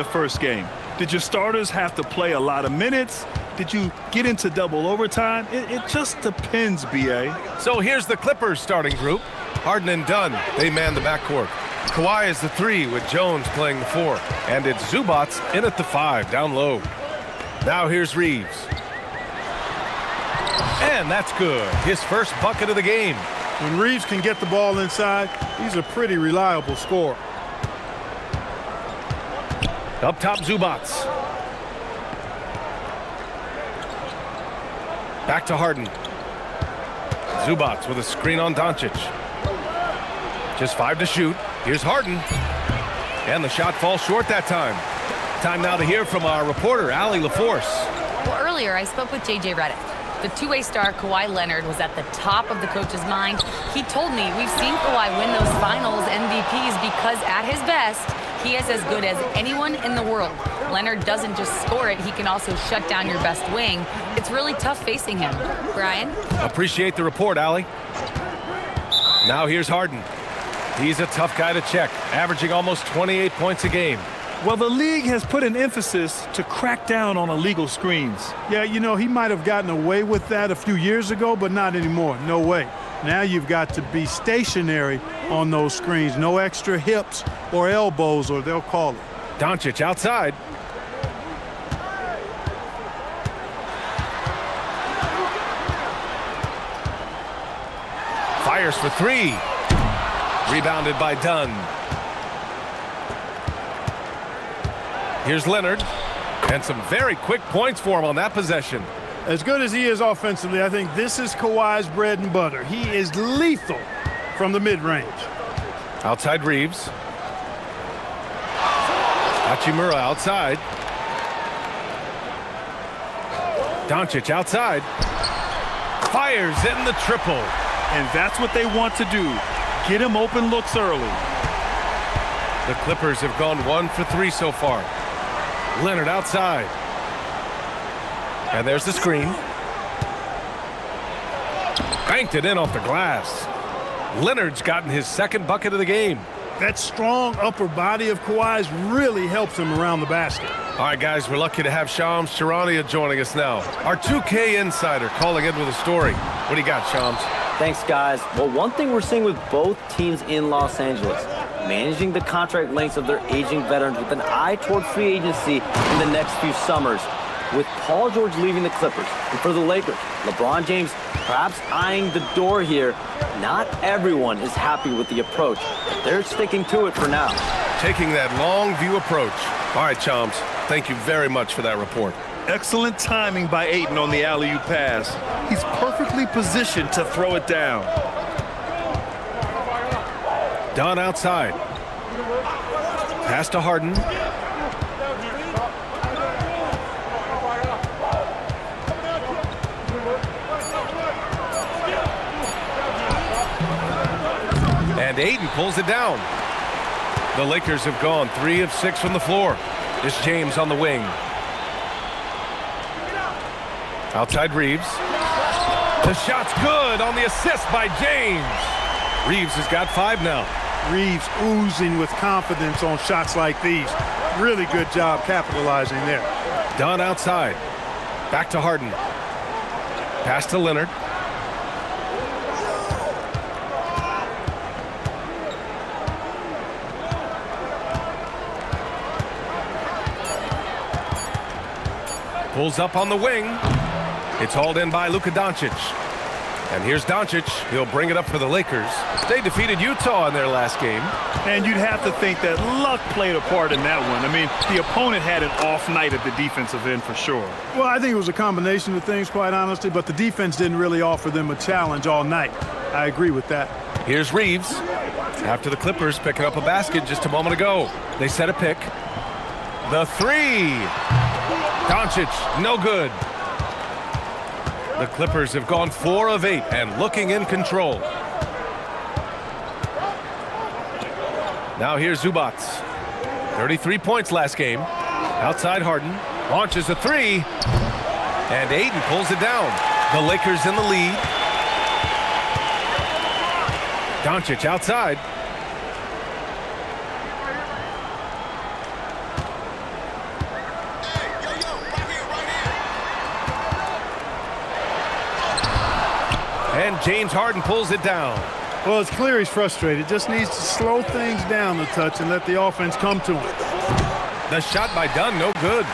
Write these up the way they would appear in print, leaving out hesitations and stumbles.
the first game? Did your starters have to play a lot of minutes? Did you get into double overtime? It just depends, B.A. So here's the Clippers starting group. Harden and Dunn, they man the backcourt. Kawhi is the 3 with Jones playing the 4. And it's Zubats in at the 5, down low. Now here's Reeves. And that's good. His first bucket of the game. When Reeves can get the ball inside, he's a pretty reliable scorer. Up top, Zubats. Back to Harden. Zubats with a screen on Doncic. Just 5 to shoot. Here's Harden. And the shot falls short that time. Time now to hear from our reporter, Allie LaForce. Well, earlier I spoke with J.J. Redick. The two-way star Kawhi Leonard was at the top of the coach's mind. He told me we've seen Kawhi win those finals MVPs because at his best, he is as good as anyone in the world. Leonard doesn't just score it, he can also shut down your best wing. It's really tough facing him. Brian? Appreciate the report, Allie. Now here's Harden. He's a tough guy to check, averaging almost 28 points a game. Well, the league has put an emphasis to crack down on illegal screens. Yeah, you know, he might have gotten away with that a few years ago, but not anymore. No way. Now you've got to be stationary on those screens. No extra hips or elbows, or they'll call it. Doncic outside. Fires for 3. Rebounded by Dunn. Here's Leonard. And some very quick points for him on that possession. As good as he is offensively, I think this is Kawhi's bread and butter. He is lethal from the mid-range. Outside Reeves. Hachimura outside. Doncic outside. Fires in the triple. And that's what they want to do. Get him open looks early. The Clippers have gone 1 for 3 so far. Leonard outside. And there's the screen. Banked it in off the glass. Leonard's gotten his second bucket of the game. That strong upper body of Kawhi's really helps him around the basket. All right, guys, we're lucky to have Shams Charania joining us now. Our 2K insider calling in with a story. What do you got, Shams? Thanks, guys. Well, one thing we're seeing with both teams in Los Angeles, managing the contract lengths of their aging veterans with an eye toward free agency in the next few summers. With Paul George leaving the Clippers, and for the Lakers, LeBron James perhaps eyeing the door here, not everyone is happy with the approach, but they're sticking to it for now. Taking that long view approach. All right, Shams, thank you very much for that report. Excellent timing by Ayton on the alley-oop pass. He's perfectly positioned to throw it down. Dunn outside. Pass to Harden. And Ayton pulls it down. The Lakers have gone 3 of 6 from the floor. It's James on the wing. Outside Reeves. The shot's good on the assist by James. Reeves has got 5 now. Reeves oozing with confidence on shots like these. Really good job capitalizing there. Dunn outside. Back to Harden. Pass to Leonard. Pulls up on the wing. It's hauled in by Luka Doncic. And here's Doncic. He'll bring it up for the Lakers. They defeated Utah in their last game. And you'd have to think that luck played a part in that one. I mean, the opponent had an off night at the defensive end for sure. Well, I think it was a combination of things, quite honestly, but the defense didn't really offer them a challenge all night. I agree with that. Here's Reeves. After the Clippers picking up a basket just a moment ago. They set a pick. The 3. Doncic, no good. The Clippers have gone 4 of 8 and looking in control. Now here's Zubats. 33 points last game. Outside Harden. Launches a 3. And Ayton pulls it down. The Lakers in the lead. Doncic outside. And James Harden pulls it down. Well, it's clear he's frustrated. Just needs to slow things down a touch and let the offense come to him. The shot by Dunn, no good.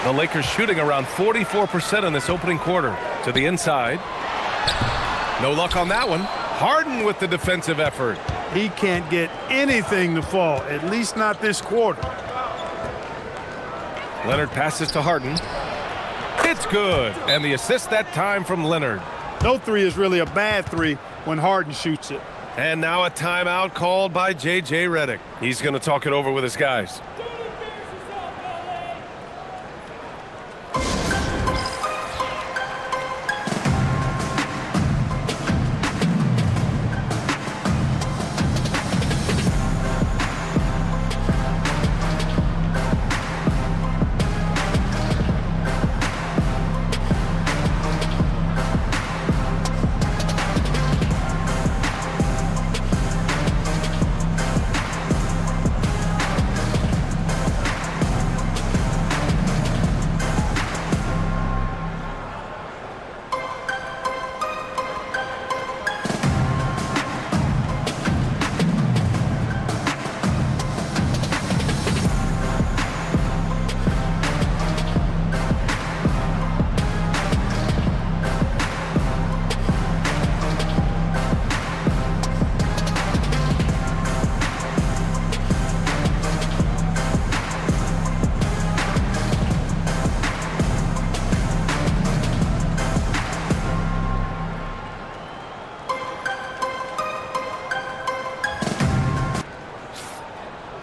The Lakers shooting around 44% in this opening quarter. To the inside. No luck on that one. Harden with the defensive effort. He can't get anything to fall, at least not this quarter. Leonard passes to Harden. It's good. And the assist that time from Leonard. No three is really a bad three when Harden shoots it. And now a timeout called by J.J. Redick. He's going to talk it over with his guys.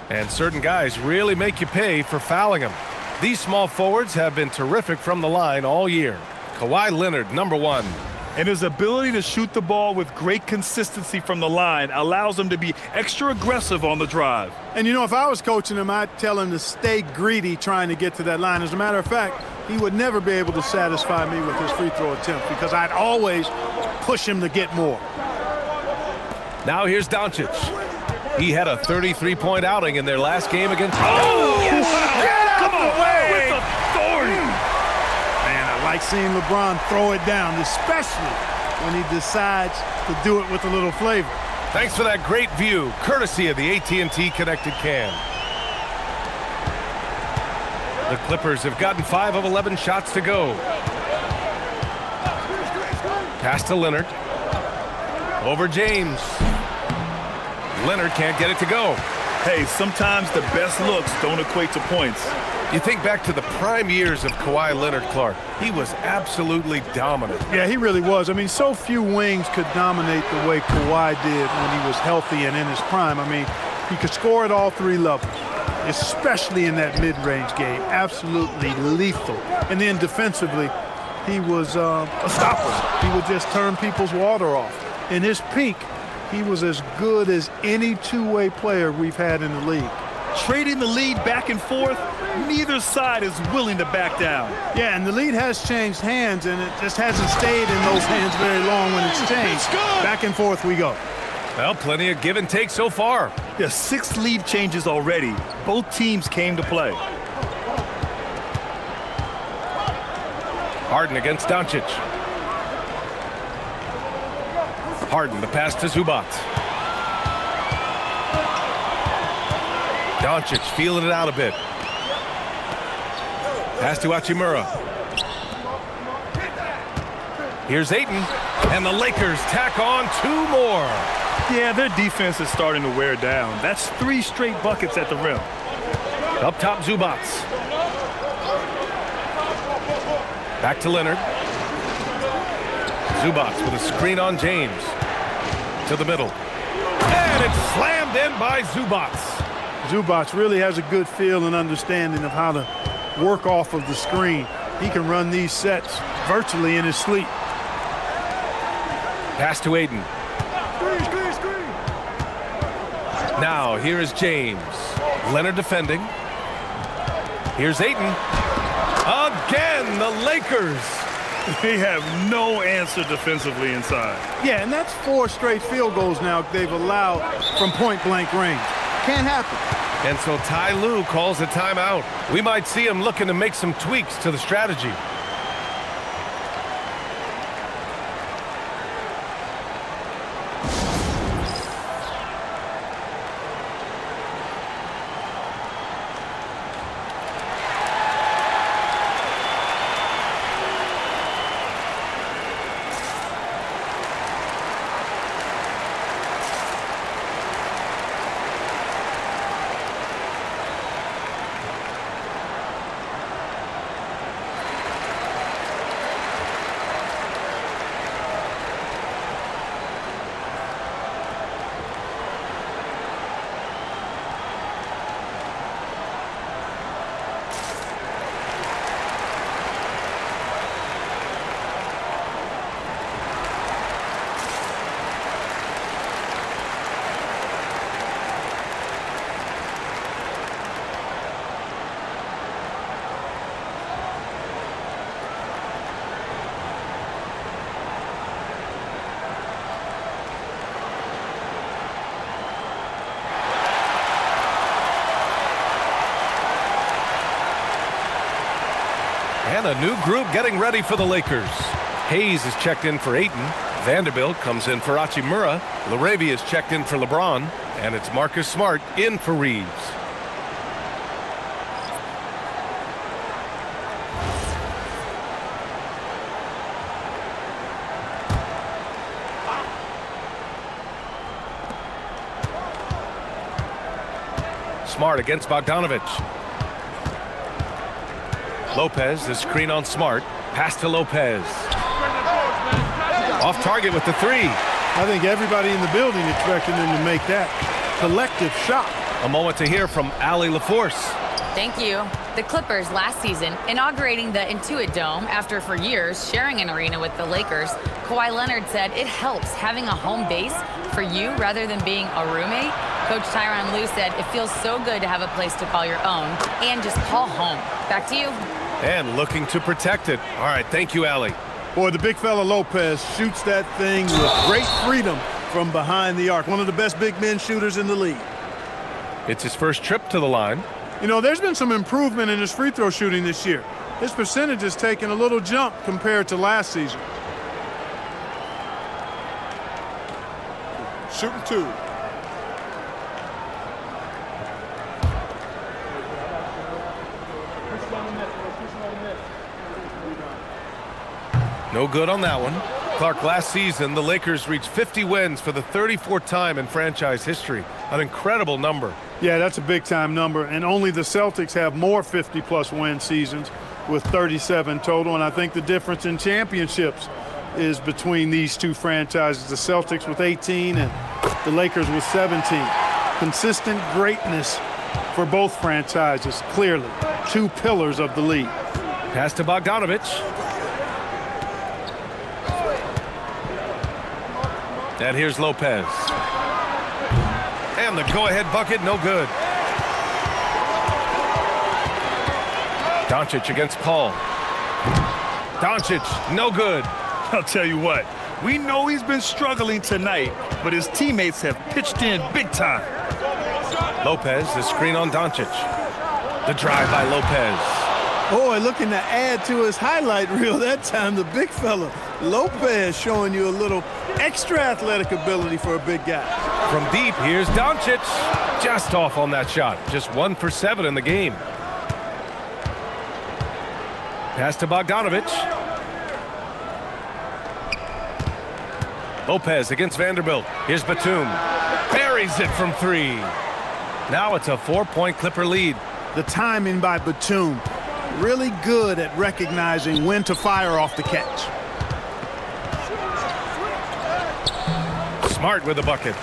And certain guys really make you pay for fouling them. These small forwards have been terrific from the line all year. Kawhi Leonard, number one. And his ability to shoot the ball with great consistency from the line allows him to be extra aggressive on the drive. And, you know, if I was coaching him, I'd tell him to stay greedy trying to get to that line. As a matter of fact, he would never be able to satisfy me with his free throw attempts because I'd always push him to get more. Now here's Doncic. He had a 33-point outing in their last game against... Oh! Yes! Wow. Get out Come the on, way! with authority. Man, I like seeing LeBron throw it down, especially when he decides to do it with a little flavor. Thanks for that great view, courtesy of the AT&T Connected Cam. The Clippers have gotten 5 of 11 shots to go. Pass to Leonard. Over James. Leonard can't get it to go. Hey, sometimes the best looks don't equate to points. You think back to the prime years of Kawhi Leonard, Clark. He was absolutely dominant. Yeah, he really was. I mean, so few wings could dominate the way Kawhi did when he was healthy and in his prime. I mean, he could score at all three levels, especially in that mid-range game. Absolutely lethal. And then defensively, he was a stopper. He would just turn people's water off. In his peak, he was as good as any two-way player we've had in the league. Trading the lead back and forth, neither side is willing to back down. Yeah, and the lead has changed hands, and it just hasn't stayed in those hands very long when it's changed. Back and forth we go. Well, plenty of give and take so far. Yeah, 6 lead changes already. Both teams came to play. Harden against Doncic. Harden, the pass to Zubac. Doncic feeling it out a bit. Pass to Hachimura. Here's Ayton, and the Lakers tack on 2 more. Yeah, their defense is starting to wear down. That's 3 straight buckets at the rim. Up top, Zubac. Back to Leonard. Zubac with a screen on James. To the middle. And it's slammed in by Zubac. Zubac really has a good feel and understanding of how to work off of the screen. He can run these sets virtually in his sleep. Pass to Ayton. Now here is James. Leonard defending. Here's Ayton. Again, the Lakers. They have no answer defensively inside. Yeah, and that's 4 straight field goals now they've allowed from point-blank range. Can't happen. And so Ty Lue calls a timeout. We might see him looking to make some tweaks to the strategy. And a new group getting ready for the Lakers. Hayes is checked in for Ayton. Vanderbilt comes in for Hachimura. LaRavia is checked in for LeBron. And it's Marcus Smart in for Reeves. Smart against Bogdanovich. Lopez, the screen on Smart. Pass to Lopez. Off target with the three. I think everybody in the building expected him to make that collective shot. A moment to hear from Allie LaForce. Thank you. The Clippers last season, inaugurating the Intuit Dome after for years sharing an arena with the Lakers, Kawhi Leonard said it helps having a home base for you rather than being a roommate. Coach Tyronn Lue said it feels so good to have a place to call your own and just call home. Back to you. And looking to protect it. All right, thank you, Allie. Boy, the big fella Lopez shoots that thing with great freedom from behind the arc. One of the best big men shooters in the league. It's his first trip to the line. You know, there's been some improvement in his free throw shooting this year. His percentage has taken a little jump compared to last season. Shooting two. No good on that one. Clark, last season, the Lakers reached 50 wins for the 34th time in franchise history. An incredible number. Yeah, that's a big-time number, and only the Celtics have more 50-plus win seasons with 37 total, and I think the difference in championships is between these two franchises, the Celtics with 18 and the Lakers with 17. Consistent greatness for both franchises, clearly. Two pillars of the league. Pass to Bogdanovich. And here's Lopez. And the go-ahead bucket, no good. Doncic against Paul. Doncic, no good. I'll tell you what, we know he's been struggling tonight, but his teammates have pitched in big time. Lopez, the screen on Doncic. The drive by Lopez. Boy, looking to add to his highlight reel that time, the big fella. Lopez showing you a little extra athletic ability for a big guy. From deep, here's Doncic. Just off on that shot. Just 1 for 7 in the game. Pass to Bogdanovich. Lopez against Vanderbilt. Here's Batum. Buries it from 3. Now it's a 4-point Clipper lead. The timing by Batum. Really good at recognizing when to fire off the catch. Smart with the bucket.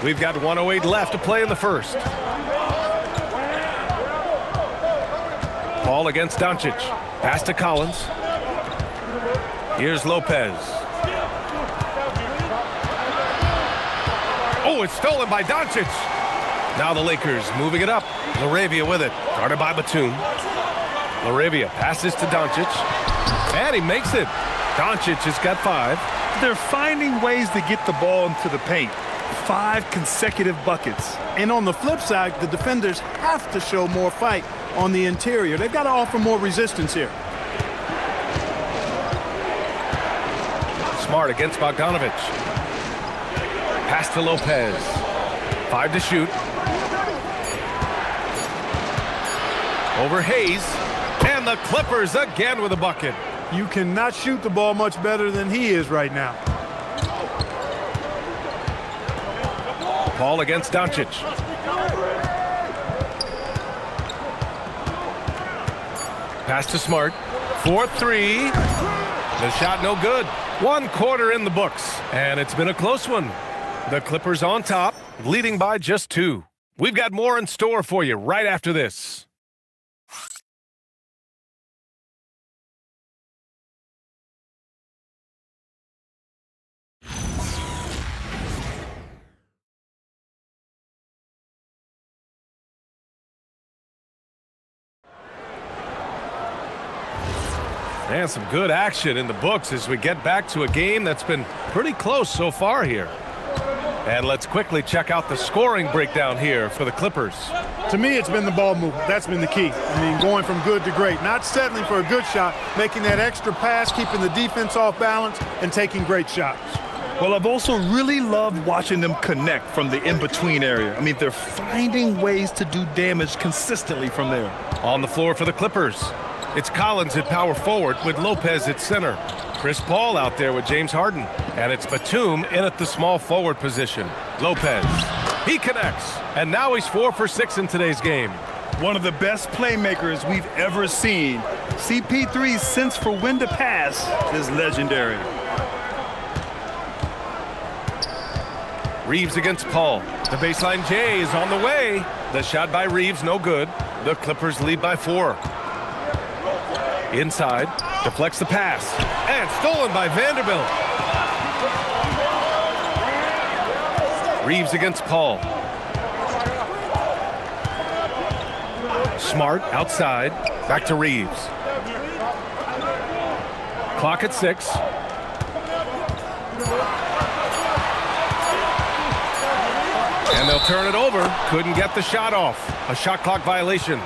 We've got 1:08 left to play in the first. Paul against Doncic. Pass to Collins. Here's Lopez. Oh, it's stolen by Doncic. Now the Lakers moving it up. LaRavia with it. Guarded by Batum. LaRavia passes to Doncic. And he makes it. Doncic has got 5. They're finding ways to get the ball into the paint. 5 consecutive buckets. And on the flip side, the defenders have to show more fight on the interior. They've got to offer more resistance here. Smart against Bogdanovich. Pass to Lopez. 5 to shoot. Over Hayes. And the Clippers again with a bucket. You cannot shoot the ball much better than he is right now. Paul against Doncic. Pass to Smart. 4-3. The shot no good. 1 quarter in the books. And it's been a close one. The Clippers on top, leading by just 2. We've got more in store for you right after this. And some good action in the books as we get back to a game that's been pretty close so far here. And let's quickly check out the scoring breakdown here for the Clippers. To me, it's been the ball movement. That's been the key. I mean, going from good to great. Not settling for a good shot, making that extra pass, keeping the defense off balance, and taking great shots. Well, I've also really loved watching them connect from the in-between area. I mean, they're finding ways to do damage consistently from there. On the floor for the Clippers, it's Collins at power forward with Lopez at center. Chris Paul out there with James Harden. And it's Batum in at the small forward position. Lopez, he connects. And now he's 4 for 6 in today's game. One of the best playmakers we've ever seen. CP3's sense for when to pass is legendary. Reeves against Paul. The baseline J is on the way. The shot by Reeves, no good. The Clippers lead by 4. Inside, deflects the pass. And stolen by Vanderbilt. Reeves against Paul. Smart outside. Back to Reeves. Clock at 6. And they'll turn it over. Couldn't get the shot off. A shot clock violation.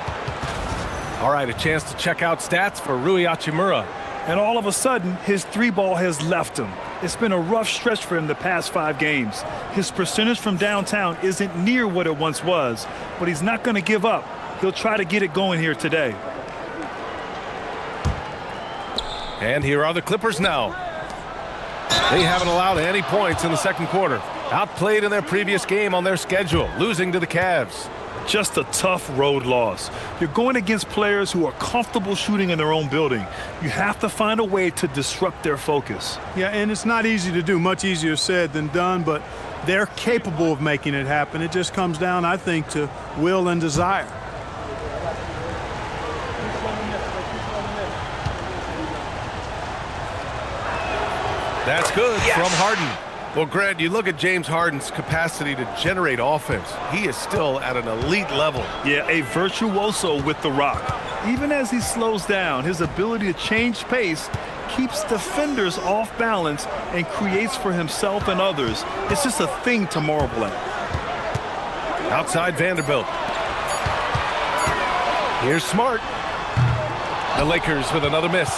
All right, a chance to check out stats for Rui Hachimura. And all of a sudden, his 3-ball has left him. It's been a rough stretch for him the past 5 games. His percentage from downtown isn't near what it once was, but he's not going to give up. He'll try to get it going here today. And here are the Clippers now. They haven't allowed any points in the second quarter. Outplayed in their previous game on their schedule, losing to the Cavs. Just a tough road loss. You're going against players who are comfortable shooting in their own building. You have to find a way to disrupt their focus. Yeah, and it's not easy to do. Much easier said than done, but they're capable of making it happen. It just comes down, I think, to will and desire. That's good from Harden. Well, Grant, you look at James Harden's capacity to generate offense. He is still at an elite level. Yeah, a virtuoso with the rock. Even as he slows down, his ability to change pace keeps defenders off balance and creates for himself and others. It's just a thing to marvel at. Outside Vanderbilt. Here's Smart. The Lakers with another miss.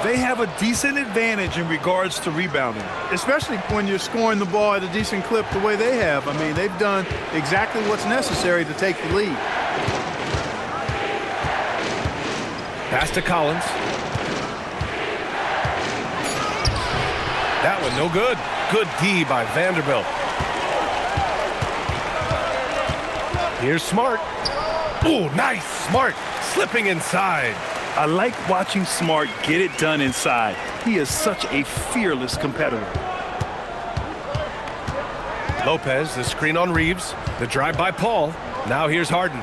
They have a decent advantage in regards to rebounding. Especially when you're scoring the ball at a decent clip the way they have. I mean, they've done exactly what's necessary to take the lead. Pass to Collins. That one no good. Good D by Vanderbilt. Here's Smart. Ooh, nice. Smart slipping inside. I like watching Smart get it done inside. He is such a fearless competitor. Lopez, the screen on Reeves. The drive by Paul. Now here's Harden.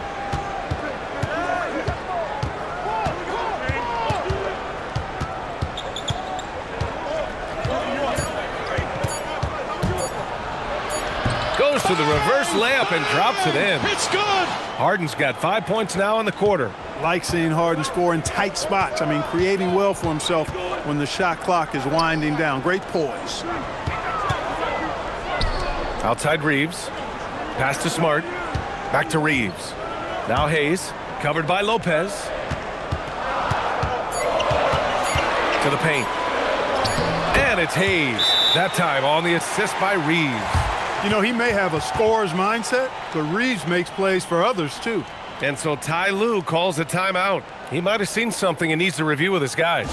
Goes to the reverse layup and drops it in. It's good. Harden's got 5 points now in the quarter. Like seeing Harden score in tight spots. I mean, creating well for himself when the shot clock is winding down. Great poise. Outside Reeves. Pass to Smart. Back to Reeves. Now Hayes. Covered by Lopez. To the paint. And it's Hayes. That time on the assist by Reeves. You know, he may have a scorer's mindset, but Reeves makes plays for others, too. And so Ty Lue calls a timeout. He might have seen something and needs to review with his guys.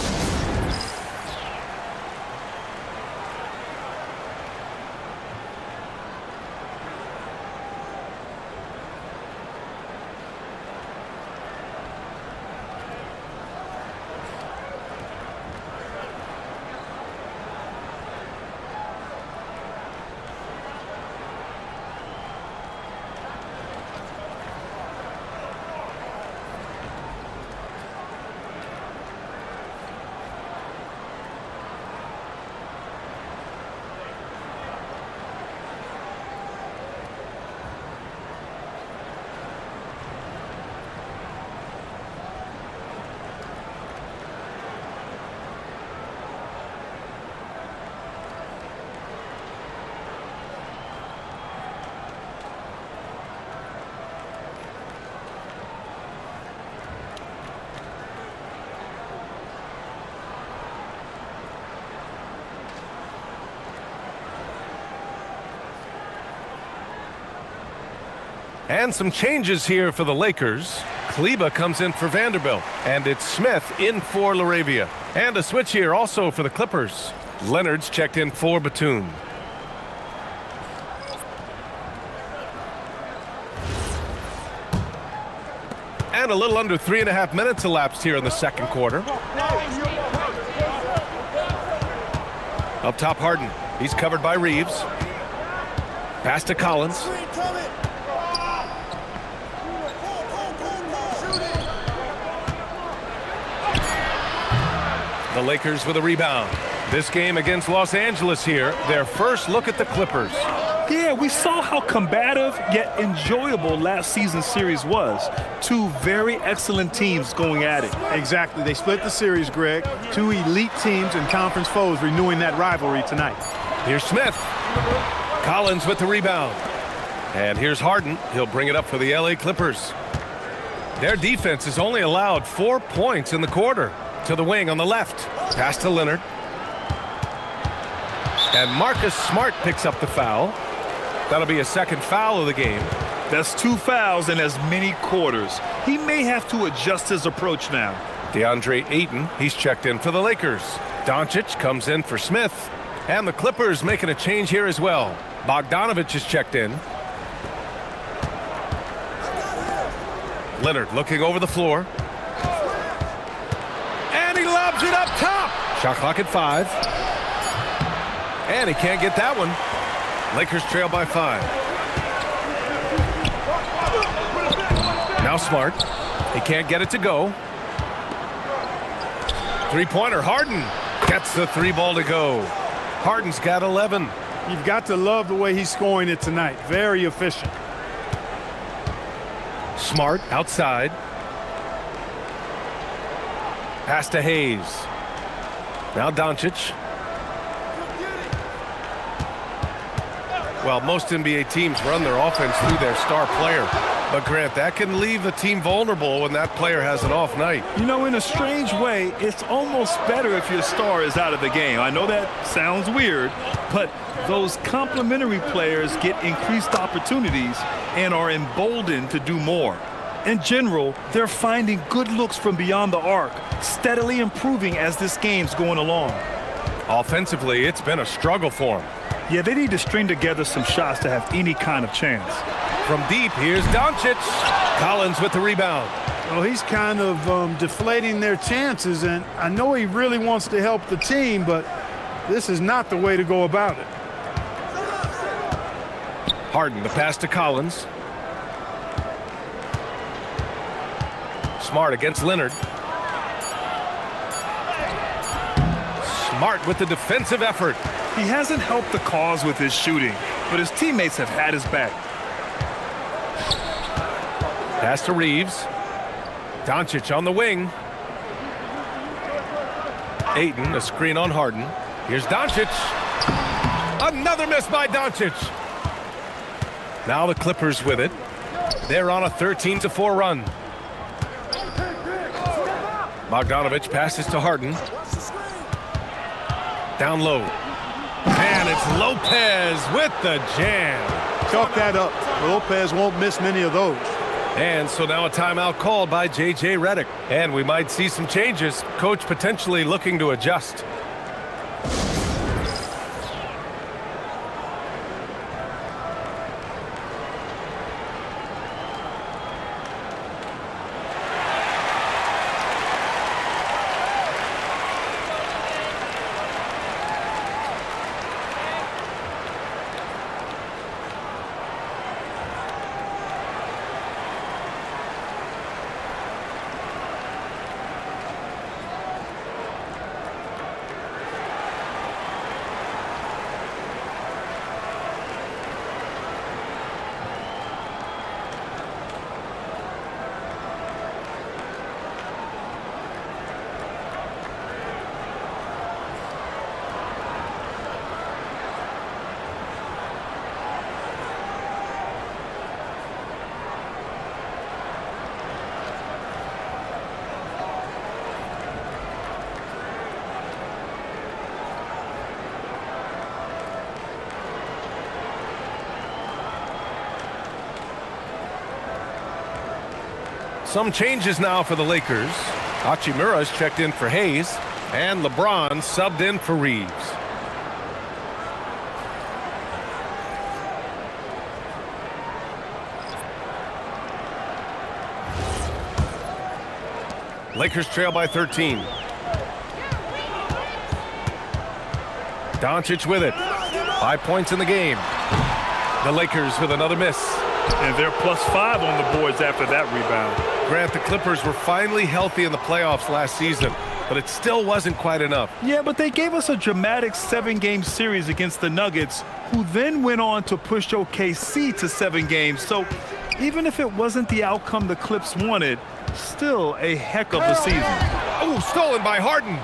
And some changes here for the Lakers. Kleba comes in for Vanderbilt, and it's Smith in for LaRavia. And a switch here also for the Clippers. Leonard's checked in for Batum. And a little under 3.5 minutes elapsed here in the second quarter. Up top, Harden. He's covered by Reeves. Pass to Collins. The Lakers with a rebound. This game against Los Angeles here, their first look at the Clippers. Yeah, we saw how combative yet enjoyable last season's series was. Two very excellent teams going at it. Exactly. They split the series, Greg. Two elite teams and conference foes renewing that rivalry tonight. Here's Smith. Collins with the rebound. And here's Harden. He'll bring it up for the LA Clippers. Their defense has only allowed 4 points in the quarter. To the wing on the left. Pass to Leonard. And Marcus Smart picks up the foul. That'll be a second foul of the game. That's 2 fouls in as many quarters. He may have to adjust his approach now. DeAndre Ayton, he's checked in for the Lakers. Doncic comes in for Smith. And the Clippers making a change here as well. Bogdanovich is checked in. Leonard looking over the floor. And he lobs it up top. Shot clock at 5. And he can't get that one. Lakers trail by 5. Now Smart. He can't get it to go. Three-pointer. Harden gets the 3-ball to go. Harden's got 11. You've got to love the way he's scoring it tonight. Very efficient. Smart outside. Pass to Hayes. Now Doncic. Well, most NBA teams run their offense through their star player. But, Grant, that can leave the team vulnerable when that player has an off night. You know, in a strange way, it's almost better if your star is out of the game. I know that sounds weird, but those complementary players get increased opportunities and are emboldened to do more. In general, they're finding good looks from beyond the arc, steadily improving as this game's going along. Offensively, it's been a struggle for them. Yeah, they need to string together some shots to have any kind of chance. From deep, here's Doncic. Collins with the rebound. Well, he's kind of deflating their chances, and I know he really wants to help the team, but this is not the way to go about it. Harden, the pass to Collins. Smart against Leonard. Smart with the defensive effort. He hasn't helped the cause with his shooting, but his teammates have had his back. Pass to Reeves. Doncic on the wing. Ayton, a screen on Harden. Here's Doncic. Another miss by Doncic. Now the Clippers with it. They're on a 13-4 run. Bogdanovich passes to Harden. Down low. And it's Lopez with the jam. Chalk that up. Lopez won't miss many of those. And so now a timeout called by J.J. Redick. And we might see some changes. Coach potentially looking to adjust. Some changes now for the Lakers. Hachimura's checked in for Hayes, and LeBron subbed in for Reeves. Lakers trail by 13. Doncic with it. 5 points in the game. The Lakers with another miss. And they're +5 on the boards after that rebound. Grant, the Clippers were finally healthy in the playoffs last season, but it still wasn't quite enough. Yeah, but they gave us a dramatic 7-game series against the Nuggets, who then went on to push OKC to 7 games. So even if it wasn't the outcome the Clips wanted, still a heck of a season. Oh, stolen by Harden.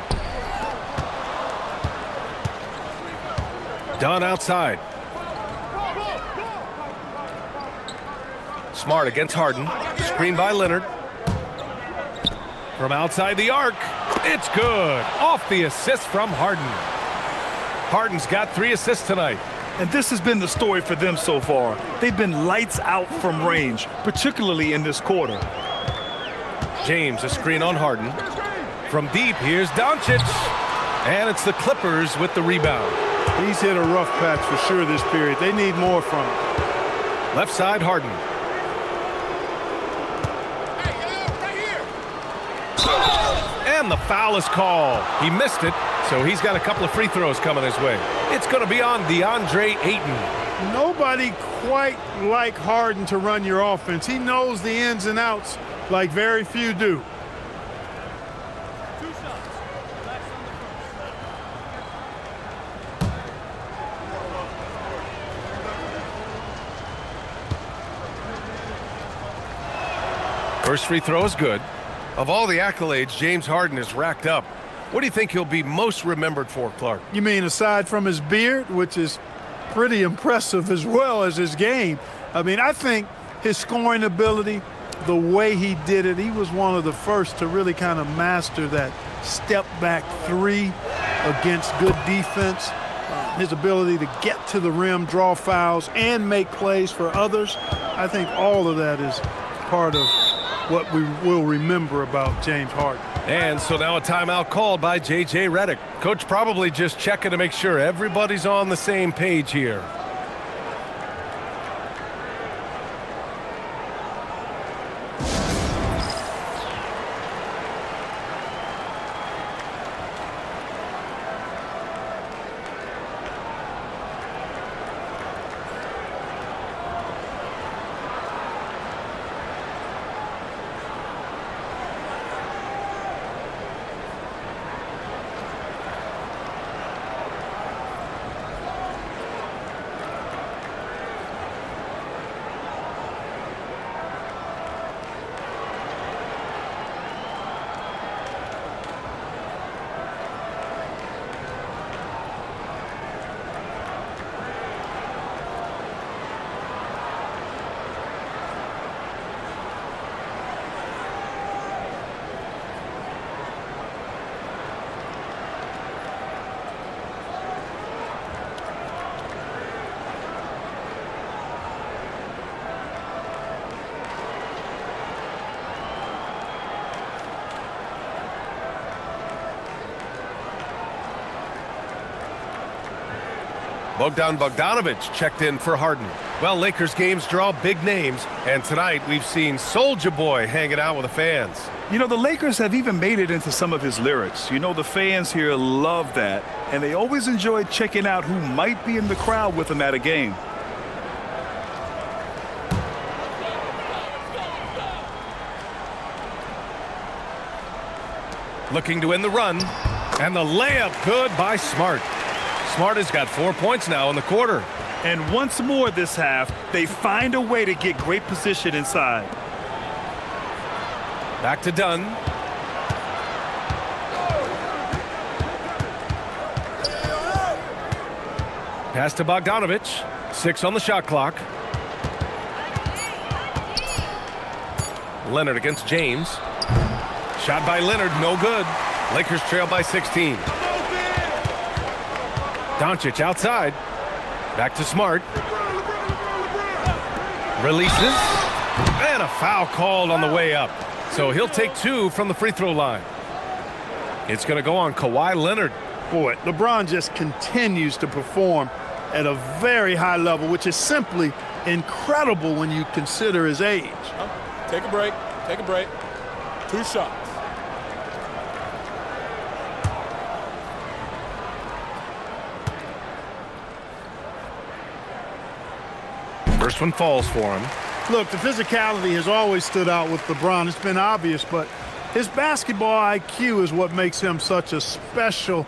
Dunn outside. Smart against Harden. Screen by Leonard. From outside the arc. It's good. Off the assist from Harden. Harden's got 3 assists tonight. And this has been the story for them so far. They've been lights out from range, particularly in this quarter. James, a screen on Harden. From deep, here's Doncic. And it's the Clippers with the rebound. He's hit a rough patch for sure this period. They need more from him. Left side, Harden. And the foul is called. He missed it, so he's got a couple of free throws coming his way. It's going to be on DeAndre Ayton. Nobody quite like Harden to run your offense. He knows the ins and outs like very few do. First free throw is good. Of all the accolades James Harden has racked up, what do you think he'll be most remembered for, Clark? You mean aside from his beard, which is pretty impressive as well as his game? I mean, I think his scoring ability, the way he did it, he was one of the first to really kind of master that step-back 3 against good defense. His ability to get to the rim, draw fouls, and make plays for others. I think all of that is part of what we will remember about James Harden. And so now a timeout called by J.J. Redick. Coach probably just checking to make sure everybody's on the same page here. Bogdan Bogdanović checked in for Harden. Well, Lakers games draw big names, and tonight we've seen Soulja Boy hanging out with the fans. You know, the Lakers have even made it into some of his lyrics. You know, the fans here love that, and they always enjoy checking out who might be in the crowd with him at a game. Looking to win the run, and the layup good by Smart. Smart has got 4 points now in the quarter. And once more this half, they find a way to get great position inside. Back to Dunn. Pass to Bogdanović. 6 on the shot clock. Leonard against James. Shot by Leonard, no good. Lakers trail by 16. Doncic outside. Back to Smart. Releases. And a foul called on the way up. So he'll take 2 from the free throw line. It's going to go on Kawhi Leonard. Boy, LeBron just continues to perform at a very high level, which is simply incredible when you consider his age. Take a break. Take a break. 2 shots. First one falls for him. Look, the physicality has always stood out with LeBron. It's been obvious, but his basketball IQ is what makes him such a special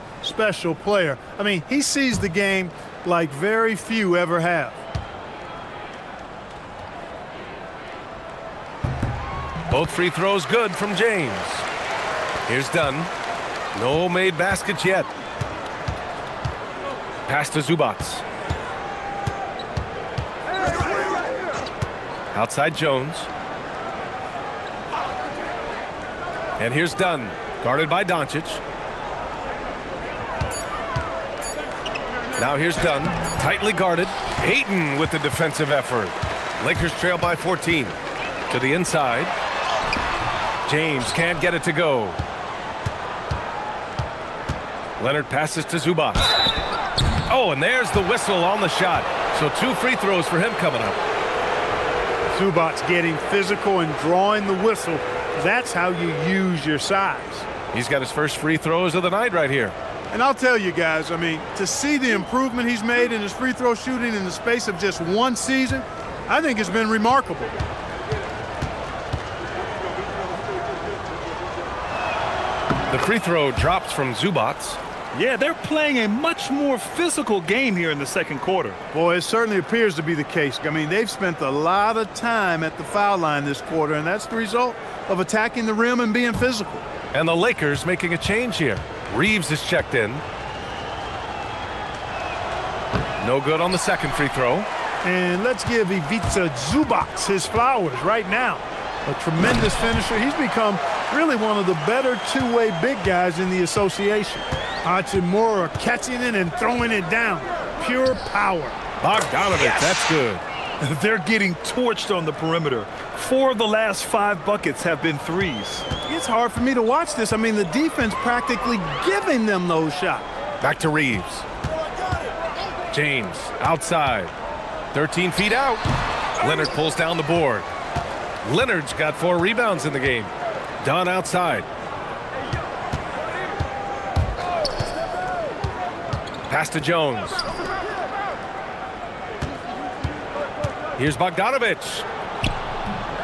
player. I mean, he sees the game like very few ever have. Both free throws good from James. Here's Dunn. No made baskets yet. Pass to Zubac. Outside Jones. And here's Dunn, guarded by Doncic. Now here's Dunn, tightly guarded. Ayton with the defensive effort. Lakers trail by 14. To the inside. James can't get it to go. Leonard passes to Zubac. Oh, and there's the whistle on the shot. So 2 free throws for him coming up. Zubac getting physical and drawing the whistle. That's how you use your size. He's got his first free throws of the night right here. And I'll tell you guys, I mean, to see the improvement he's made in his free throw shooting in the space of just 1 season, I think it's been remarkable. The free throw drops from Zubac. Yeah, they're playing a much more physical game here in the second quarter. Boy, it certainly appears to be the case. I mean, they've spent a lot of time at the foul line this quarter, and that's the result of attacking the rim and being physical. And the Lakers making a change here. Reeves is checked in. No good on the second free throw. And let's give Ivica Zubac his flowers right now. A tremendous finisher. He's become really one of the better two-way big guys in the association. Hachimura catching it and throwing it down. Pure power. Bogdanovich, yes. That's good. They're getting torched on the perimeter. 4 of the last 5 buckets have been threes. It's hard for me to watch this. I mean, the defense practically giving them those shots. Back to Reeves. James outside. 13 feet out. Leonard pulls down the board. Leonard's got 4 rebounds in the game. Dunn outside. Pass to Jones. Here's Bogdanovich.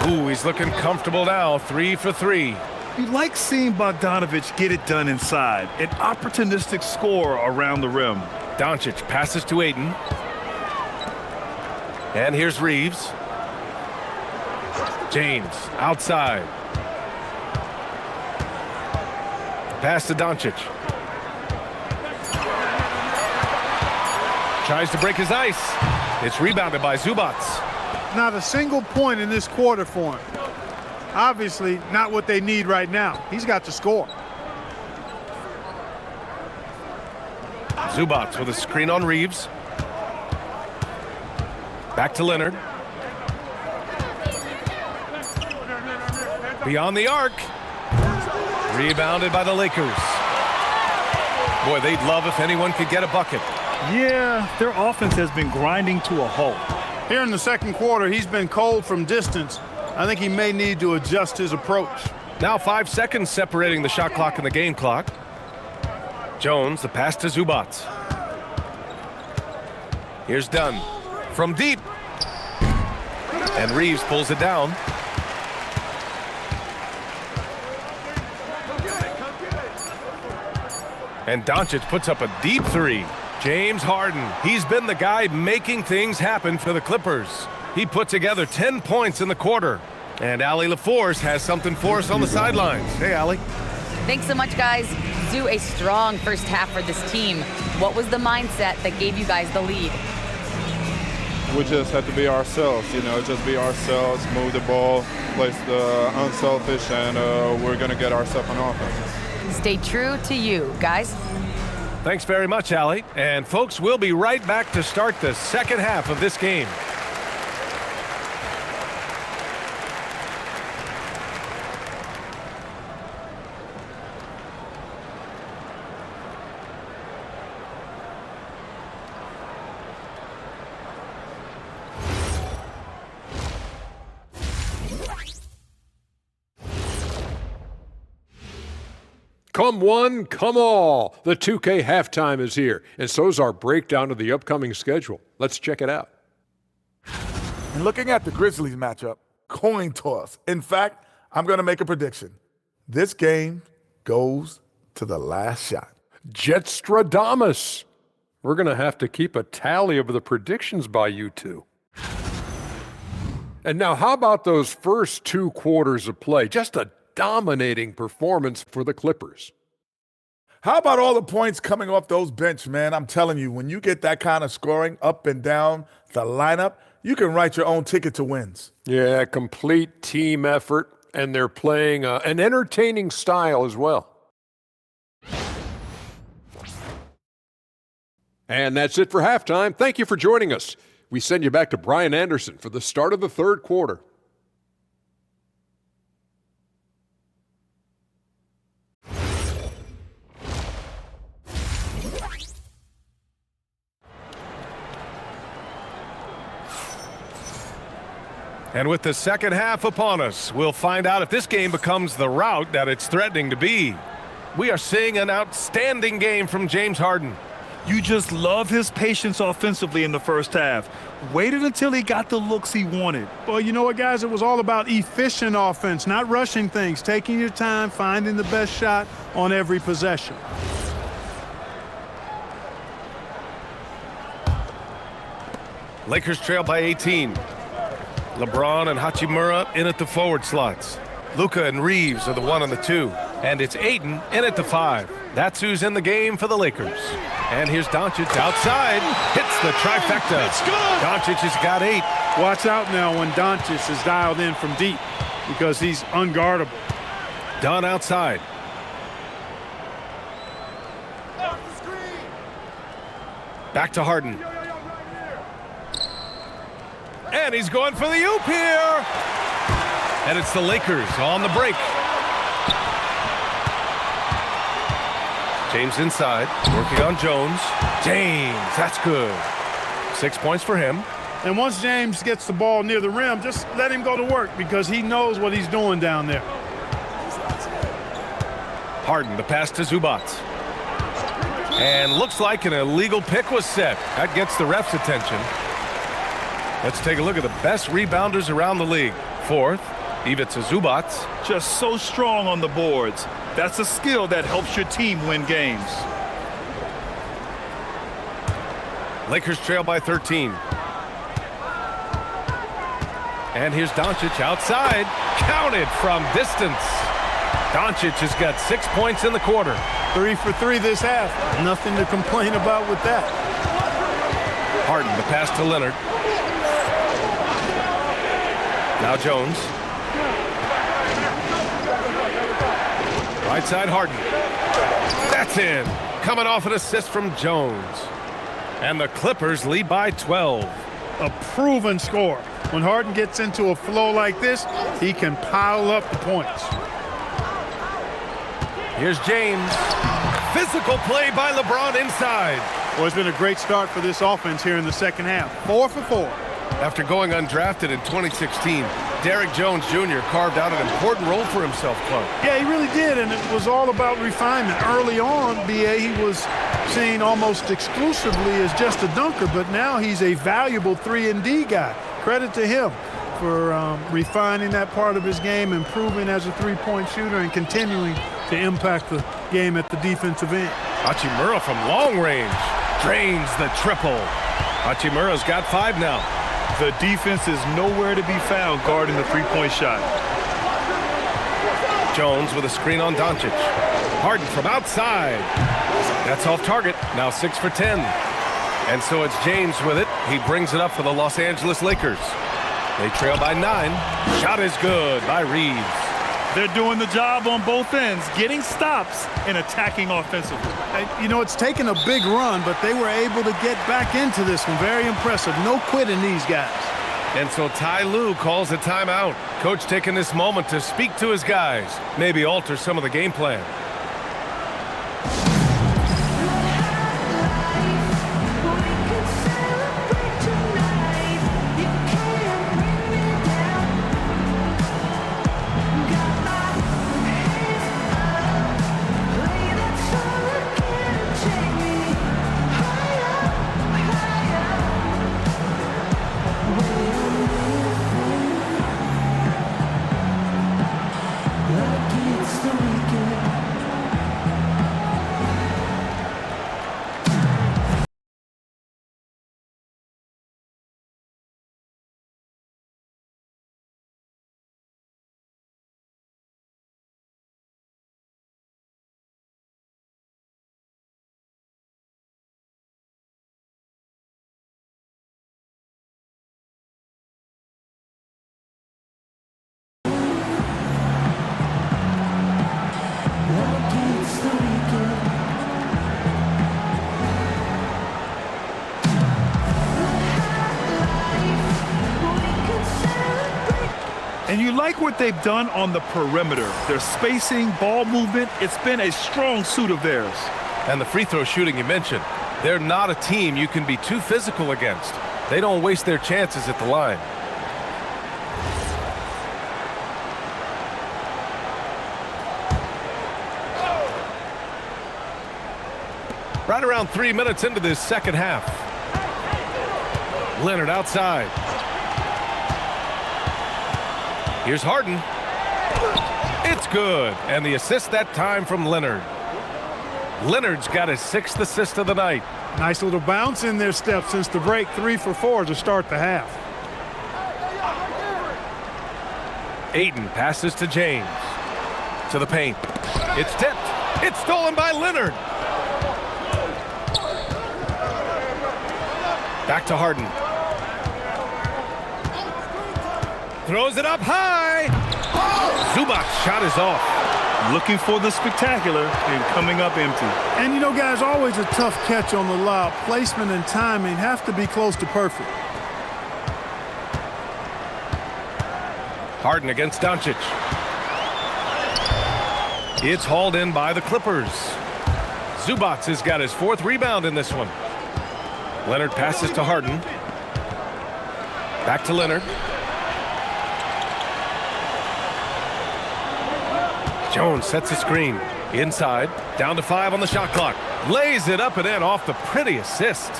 Ooh, he's looking comfortable now. 3 for 3. You like seeing Bogdanovich get it done inside. An opportunistic score around the rim. Doncic passes to Ayton. And here's Reeves. James outside. Pass to Doncic. Tries to break his ice. It's rebounded by Zubac. Not a single point in this quarter for him. Obviously, not what they need right now. He's got to score. Zubac with a screen on Reeves. Back to Leonard. Beyond the arc. Rebounded by the Lakers. Boy, they'd love if anyone could get a bucket. Yeah, their offense has been grinding to a halt. Here in the second quarter, he's been cold from distance. I think he may need to adjust his approach. Now 5 seconds separating the shot clock and the game clock. Jones, the pass to Zubac. Here's Dunn from deep. And Reeves pulls it down. And Doncic puts up a deep 3. James Harden, he's been the guy making things happen for the Clippers. He put together 10 points in the quarter. And Allie LaForce has something for us on the sidelines. Hey, Allie. Thanks so much, guys. Zoo, a strong first half for this team. What was the mindset that gave you guys the lead? We just had to be ourselves, just be ourselves, move the ball, play unselfish, and we're going to get ourselves on offense. Stay true to you, guys. Thanks very much, Allie. And folks, we'll be right back to start the second half of this game. Come one, come all. The 2K halftime is here, and so is our breakdown of the upcoming schedule. Let's check it out. And looking at the Grizzlies matchup, coin toss. In fact, I'm going to make a prediction. This game goes to the last shot. Jetstradamus. We're going to have to keep a tally of the predictions by you two. And now, how about those first 2 quarters of play? Just a dominating performance for the Clippers. How about all the points coming off those bench, man? I'm telling you, when you get that kind of scoring up and down the lineup, you can write your own ticket to wins. Yeah, complete team effort, and they're playing an entertaining style as well. And that's it for halftime. Thank you for joining us. We send you back to Brian Anderson for the start of the third quarter. And with the second half upon us, we'll find out if this game becomes the rout that it's threatening to be. We are seeing an outstanding game from James Harden. You just love his patience offensively in the first half. Waited until he got the looks he wanted. Well, you know what, guys? It was all about efficient offense, not rushing things, taking your time, finding the best shot on every possession. Lakers trail by 18. LeBron and Hachimura in at the forward slots. Luka and Reeves are the 1 and the 2. And it's Ayton in at the 5. That's who's in the game for the Lakers. And here's Doncic outside. Hits the trifecta. It's good. Doncic has got 8. Watch out now when Doncic is dialed in from deep because he's unguardable. Dunn outside. Back to Harden. And he's going for the oop here. And it's the Lakers on the break. James inside, working on Jones. James, that's good. 6 points for him. And once James gets the ball near the rim, just let him go to work because he knows what he's doing down there. Harden, the pass to Zubac. And looks like an illegal pick was set. That gets the ref's attention. Let's take a look at the best rebounders around the league. 4th, Ivica Zubac. Just so strong on the boards. That's a skill that helps your team win games. Lakers trail by 13. And here's Doncic outside. Counted from distance. Doncic has got 6 points in the quarter. 3 for 3 this half. Nothing to complain about with that. Harden, the pass to Leonard. Now Jones. Right side Harden. That's in. Coming off an assist from Jones. And the Clippers lead by 12. A proven score. When Harden gets into a flow like this, he can pile up the points. Here's James. Physical play by LeBron inside. Well, it's been a great start for this offense here in the second half. 4 for 4. After going undrafted in 2016, Derrick Jones Jr. carved out an important role for himself, Clark. Yeah, he really did, and it was all about refinement. Early on, B.A., he was seen almost exclusively as just a dunker, but now he's a valuable 3-and-D guy. Credit to him for refining that part of his game, improving as a three-point shooter, and continuing to impact the game at the defensive end. Hachimura from long range drains the triple. Hachimura's got 5 now. The defense is nowhere to be found guarding the three-point shot. Jones with a screen on Doncic. Harden from outside. That's off target. Now 6 for 10. And so it's James with it. He brings it up for the Los Angeles Lakers. They trail by 9. Shot is good by Reeves. They're doing the job on both ends, getting stops and attacking offensively. You know, it's taken a big run, but they were able to get back into this one. Very impressive. No quitting these guys. And so Ty Lue calls a timeout. Coach taking this moment to speak to his guys, maybe alter some of the game plan. And you like what they've done on the perimeter. Their spacing, ball movement, it's been a strong suit of theirs. And the free throw shooting you mentioned, they're not a team you can be too physical against. They don't waste their chances at the line. Right around 3 minutes into this second half. Leonard outside. Here's Harden. It's good. And the assist that time from Leonard. Leonard's got his 6th assist of the night. Nice little bounce in their step since the break. 3 for 4 to start the half. Ayton passes to James. To the paint. It's tipped. It's stolen by Leonard. Back to Harden. Throws it up high. Zubac's shot is off. Looking for the spectacular and coming up empty. And you know, guys, always a tough catch on the lob. Placement and timing have to be close to perfect. Harden against Doncic. It's hauled in by the Clippers. Zubac has got his 4th rebound in this one. Leonard passes to Harden. Back to Leonard. Jones sets a screen. Inside. Down to 5 on the shot clock. Lays it up and in off the pretty assist.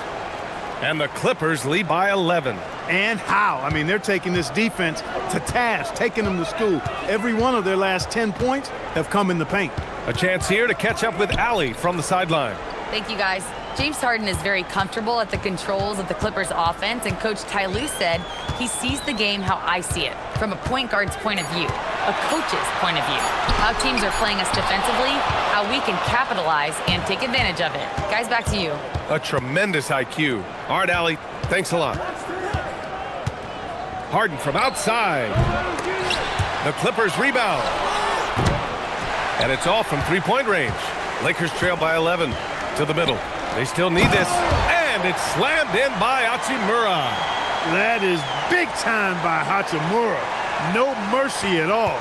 And the Clippers lead by 11. And how? I mean, they're taking this defense to task, taking them to school. Every one of their last 10 points have come in the paint. A chance here to catch up with Allie from the sideline. Thank you, guys. James Harden is very comfortable at the controls of the Clippers offense, and Coach Ty Lue said he sees the game how I see it, from a point guard's point of view, a coach's point of view, how teams are playing us defensively, how we can capitalize and take advantage of it. Guys, back to you. A tremendous IQ. All right, Allie, thanks a lot. Harden from outside. The Clippers rebound. And it's off from 3-point range. Lakers trail by 11 to the middle. They still need this. And it's slammed in by Hachimura. That is big time by Hachimura. No mercy at all.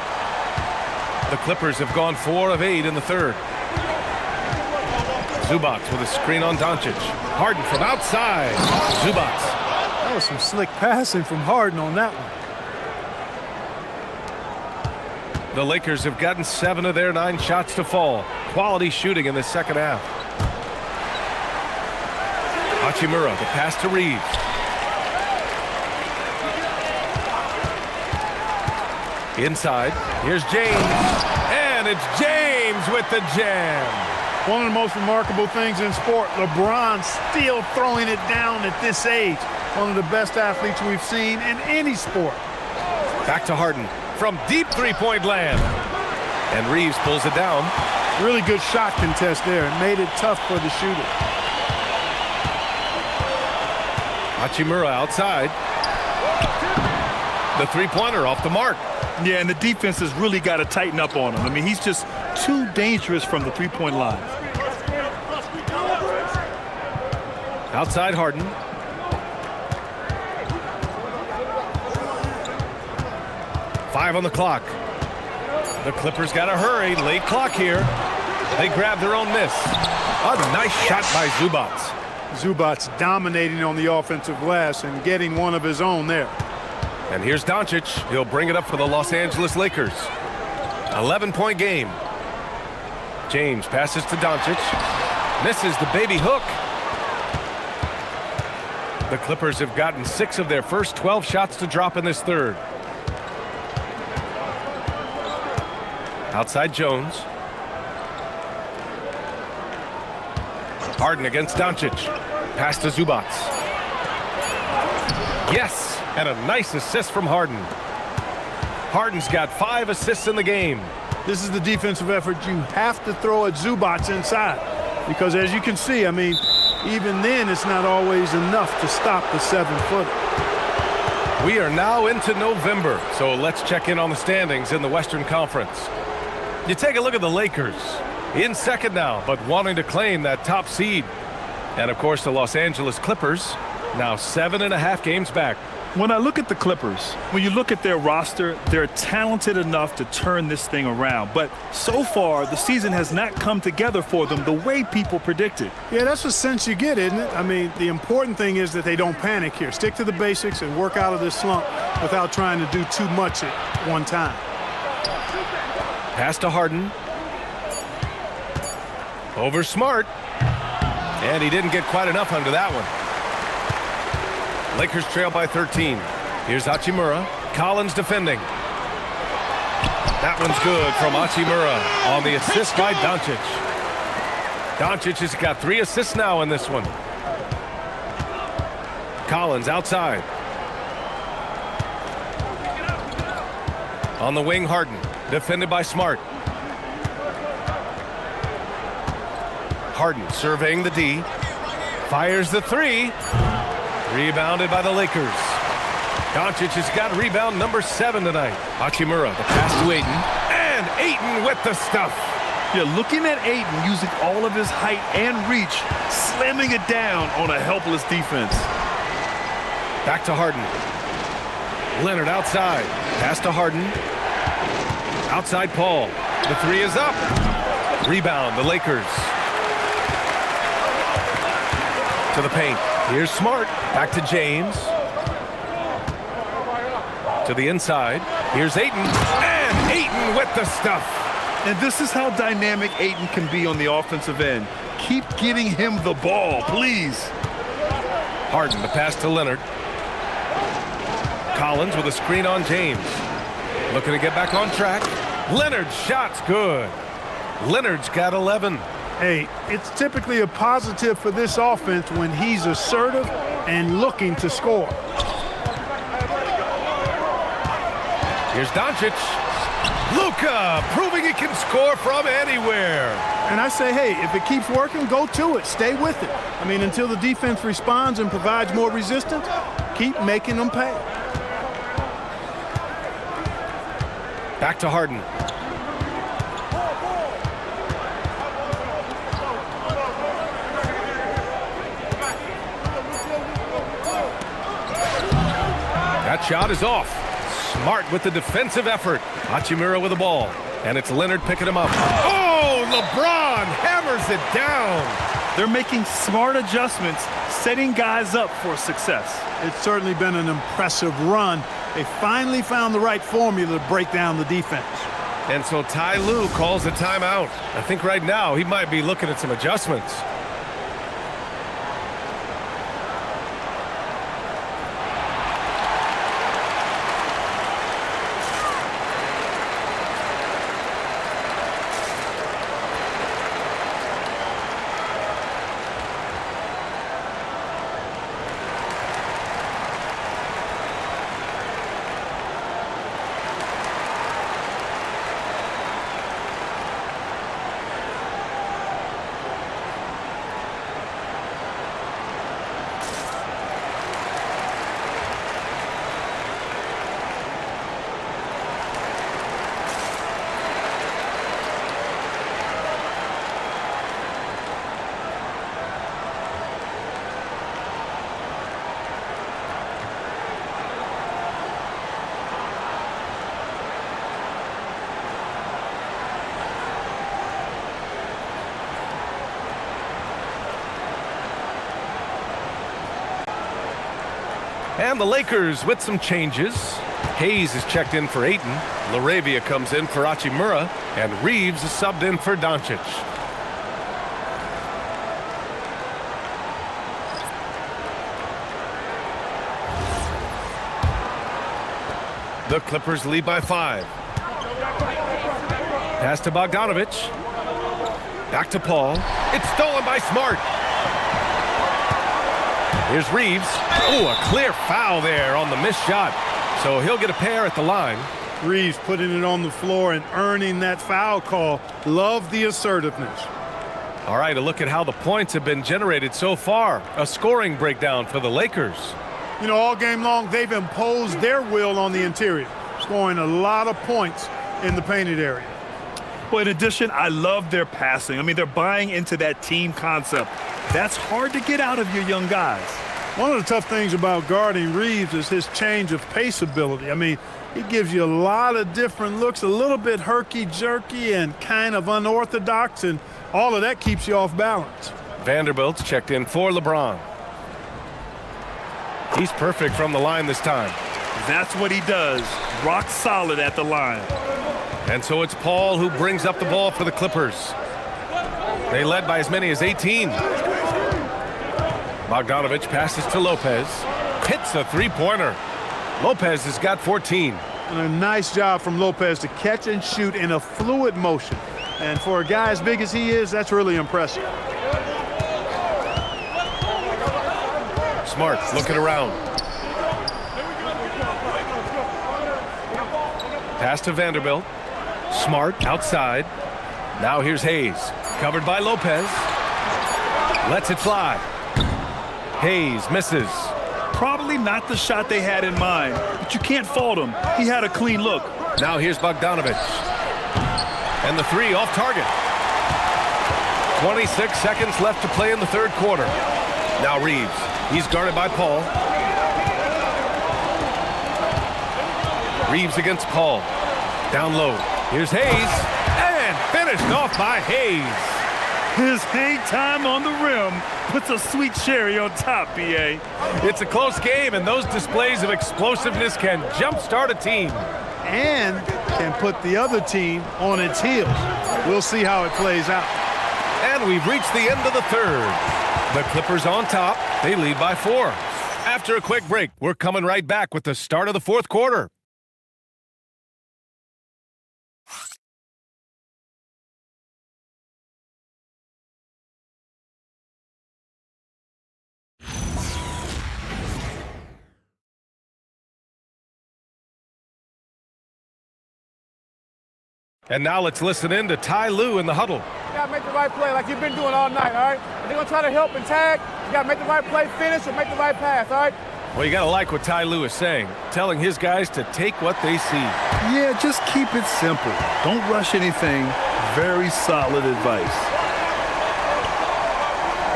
The Clippers have gone 4 of 8 in the third. Zubac with a screen on Doncic. Harden from outside. Zubac. That was some slick passing from Harden on that one. The Lakers have gotten 7 of their 9 shots to fall. Quality shooting in the second half. Hachimura, the pass to Reeves. Inside, here's James. And it's James with the jam. One of the most remarkable things in sport, LeBron still throwing it down at this age. One of the best athletes we've seen in any sport. Back to Harden from deep 3-point land. And Reeves pulls it down. Really good shot contest there and made it tough for the shooter. Hachimura outside. The 3-pointer off the mark. Yeah, and the defense has really got to tighten up on him. I mean, he's just too dangerous from the 3-point line. Outside Harden. Five on the clock. The Clippers got to hurry. Late clock here. They grab their own miss. A nice shot by Zubac. Zubac's dominating on the offensive glass and getting one of his own there. And here's Doncic. He'll bring it up for the Los Angeles Lakers. 11-point game. James passes to Doncic. Misses the baby hook. The Clippers have gotten 6 of their first 12 shots to drop in this third. Outside Jones. Harden against Doncic. Pass to Zubac. Yes! And a nice assist from Harden. Harden's got 5 assists in the game. This is the defensive effort you have to throw at Zubac inside. Because as you can see, I mean, even then it's not always enough to stop the 7-footer. We are now into November, so let's check in on the standings in the Western Conference. You take a look at the Lakers. In second now, but wanting to claim that top seed. And of course, the Los Angeles Clippers, now 7.5 games back. When I look at the Clippers, when you look at their roster, they're talented enough to turn this thing around. But so far, the season has not come together for them the way people predicted. Yeah, that's the sense you get, isn't it? I mean, the important thing is that they don't panic here. Stick to the basics and work out of this slump without trying to do too much at one time. Pass to Harden. Over Smart. And he didn't get quite enough under that one. Lakers trail by 13. Here's Hachimura. Collins defending. That one's good from Hachimura on the assist by Doncic. Doncic has got 3 assists now in this one. Collins outside. On the wing, Harden. Defended by Smart. Harden surveying the D. Fires the 3. Rebounded by the Lakers. Doncic has got rebound number 7 tonight. Hachimura, the pass to Ayton. And Ayton with the stuff. Yeah, looking at Ayton using all of his height and reach, slamming it down on a helpless defense. Back to Harden. Leonard outside. Pass to Harden. Outside Paul. The 3 is up. Rebound, the Lakers. To the paint. Here's Smart. Back to James. To the inside. Here's Ayton. And Ayton with the stuff. And this is how dynamic Ayton can be on the offensive end. Keep getting him the ball, please. Harden, the pass to Leonard. Collins with a screen on James. Looking to get back on track. Leonard's shot's good. Leonard's got 11. Hey, it's typically a positive for this offense when he's assertive and looking to score. Here's Doncic. Luka proving he can score from anywhere. And I say, hey, if it keeps working, go to it. Stay with it. I mean, until the defense responds and provides more resistance, keep making them pay. Back to Harden. That shot is off. Smart with the defensive effort. Hachimura with the ball. And it's Leonard picking him up. Oh, LeBron hammers it down. They're making smart adjustments, setting guys up for success. It's certainly been an impressive run. They finally found the right formula to break down the defense. And so Ty Lue calls a timeout. I think right now he might be looking at some adjustments. And the Lakers with some changes. Hayes is checked in for Ayton. LaRavia comes in for Hachimura. And Reeves is subbed in for Doncic. The Clippers lead by 5. Pass to Bogdanovich. Back to Paul. It's stolen by Smart. Here's Reeves. Oh, a clear foul there on the missed shot. So he'll get a pair at the line. Reeves putting it on the floor and earning that foul call. Love the assertiveness. All right, a look at how the points have been generated so far. A scoring breakdown for the Lakers. You know, all game long, they've imposed their will on the interior, scoring a lot of points in the painted area. Well, in addition, I love their passing. I mean, they're buying into that team concept. That's hard to get out of your young guys. One of the tough things about guarding Reeves is his change of pace ability. I mean, he gives you a lot of different looks, a little bit herky-jerky and kind of unorthodox, and all of that keeps you off balance. Vanderbilt's checked in for LeBron. He's perfect from the line this time. That's what he does. Rock solid at the line. And so it's Paul who brings up the ball for the Clippers. They led by as many as 18. Bogdanovich passes to Lopez. Hits a three-pointer. Lopez has got 14. And a nice job from Lopez to catch and shoot in a fluid motion. And for a guy as big as he is, that's really impressive. Smart looking around. Pass to Vanderbilt. Smart outside. Now here's Hayes. Covered by Lopez. Lets it fly. Hayes misses. Probably not the shot they had in mind, but you can't fault him. He had a clean look. Now here's Bogdanovich. And the three off target. 26 seconds left to play in the third quarter. Now Reeves. He's guarded by Paul. Reeves against Paul. Down low. Here's Hayes. And finished off by Hayes. His hang time on the rim puts a sweet cherry on top, B.A. It's a close game, and those displays of explosiveness can jumpstart a team. And can put the other team on its heels. We'll see how it plays out. And we've reached the end of the third. The Clippers on top. They lead by 4. After a quick break, we're coming right back with the start of the fourth quarter. And now let's listen in to Ty Lue in the huddle. You got to make the right play like you've been doing all night, all right? If they're going to try to help and tag, you got to make the right play, finish, or make the right pass, all right? Well, you got to like what Ty Lue is saying, telling his guys to take what they see. Yeah, just keep it simple. Don't rush anything. Very solid advice.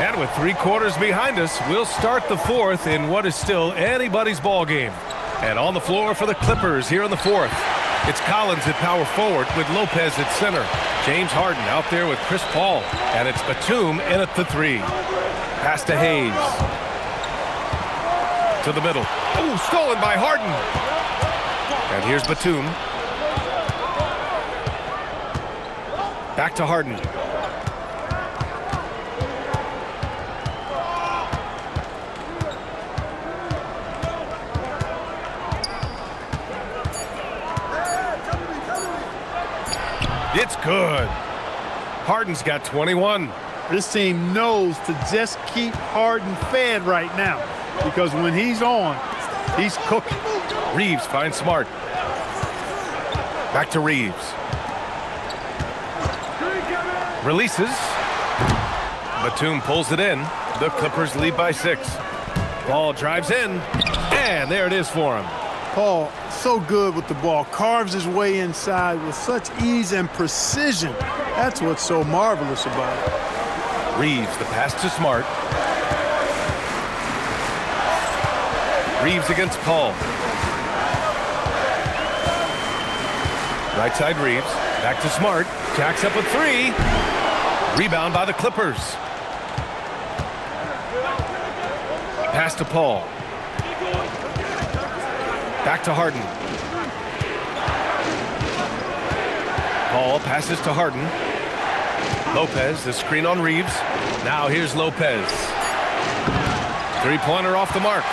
And with 3 quarters behind us, we'll start the fourth in what is still anybody's ball game. And on the floor for the Clippers here in the fourth. It's Collins at power forward with Lopez at center. James Harden out there with Chris Paul. And it's Batum in at the 3. Pass to Hayes. To the middle. Oh, stolen by Harden. And here's Batum. Back to Harden. It's good. Harden's got 21. This team knows to just keep Harden fed right now because when he's on, he's cooking. Reeves finds Smart. Back to Reeves. Releases. Batum pulls it in. The Clippers lead by 6. Ball drives in. And there it is for him. Paul, so good with the ball. Carves his way inside with such ease and precision. That's what's so marvelous about it. Reeves, the pass to Smart. Reeves against Paul. Right side Reeves. Back to Smart. Jacks up a 3. Rebound by the Clippers. Pass to Paul. Back to Harden. Paul passes to Harden. Lopez, the screen on Reeves. Now here's Lopez. 3-pointer off the mark.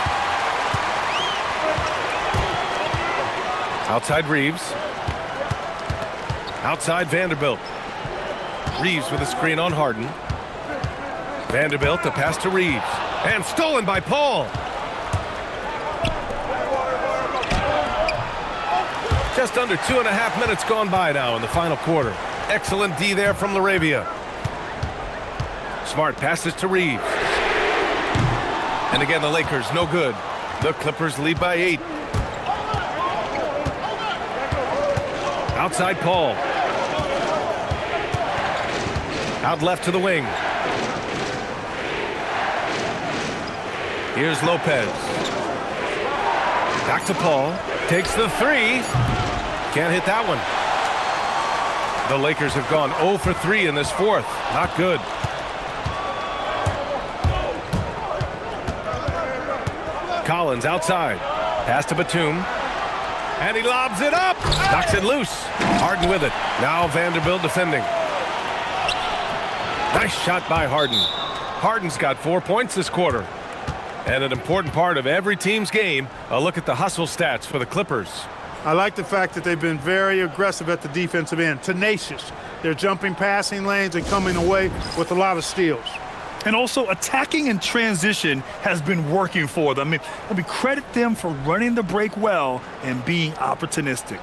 Outside Reeves. Outside Vanderbilt. Reeves with a screen on Harden. Vanderbilt, the pass to Reeves. And stolen by Paul. Just under 2.5 minutes gone by now in the final quarter. Excellent D there from Laravia. Smart passes to Reeves. And again, the Lakers no good. The Clippers lead by 8. Outside Paul. Out left to the wing. Here's Lopez. Back to Paul. Takes the three. Can't hit that one. The Lakers have gone 0 for 3 in this fourth. Not good. Collins outside. Pass to Batum. And he lobs it up. Knocks it loose. Harden with it. Now Vanderbilt defending. Nice shot by Harden. Harden's got 4 points this quarter. And an important part of every team's game, a look at the hustle stats for the Clippers. I like the fact that they've been very aggressive at the defensive end, tenacious. They're jumping passing lanes and coming away with a lot of steals. And also attacking in transition has been working for them. I mean, credit them for running the break well and being opportunistic.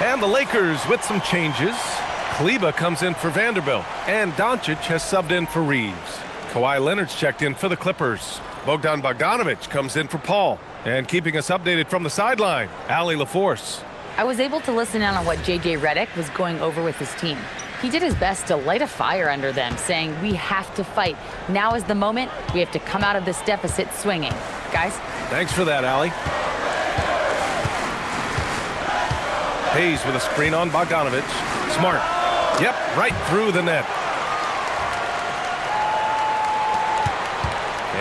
And the Lakers with some changes. Kleba comes in for Vanderbilt, and Doncic has subbed in for Reeves. Kawhi Leonard's checked in for the Clippers. Bogdan Bogdanović comes in for Paul. And keeping us updated from the sideline, Allie LaForce. I was able to listen in on what J.J. Redick was going over with his team. He did his best to light a fire under them, saying, we have to fight. Now is the moment. We have to come out of this deficit swinging. Guys? Thanks for that, Allie. Hayes with a screen on Bogdanović. Smart. Yep, right through the net.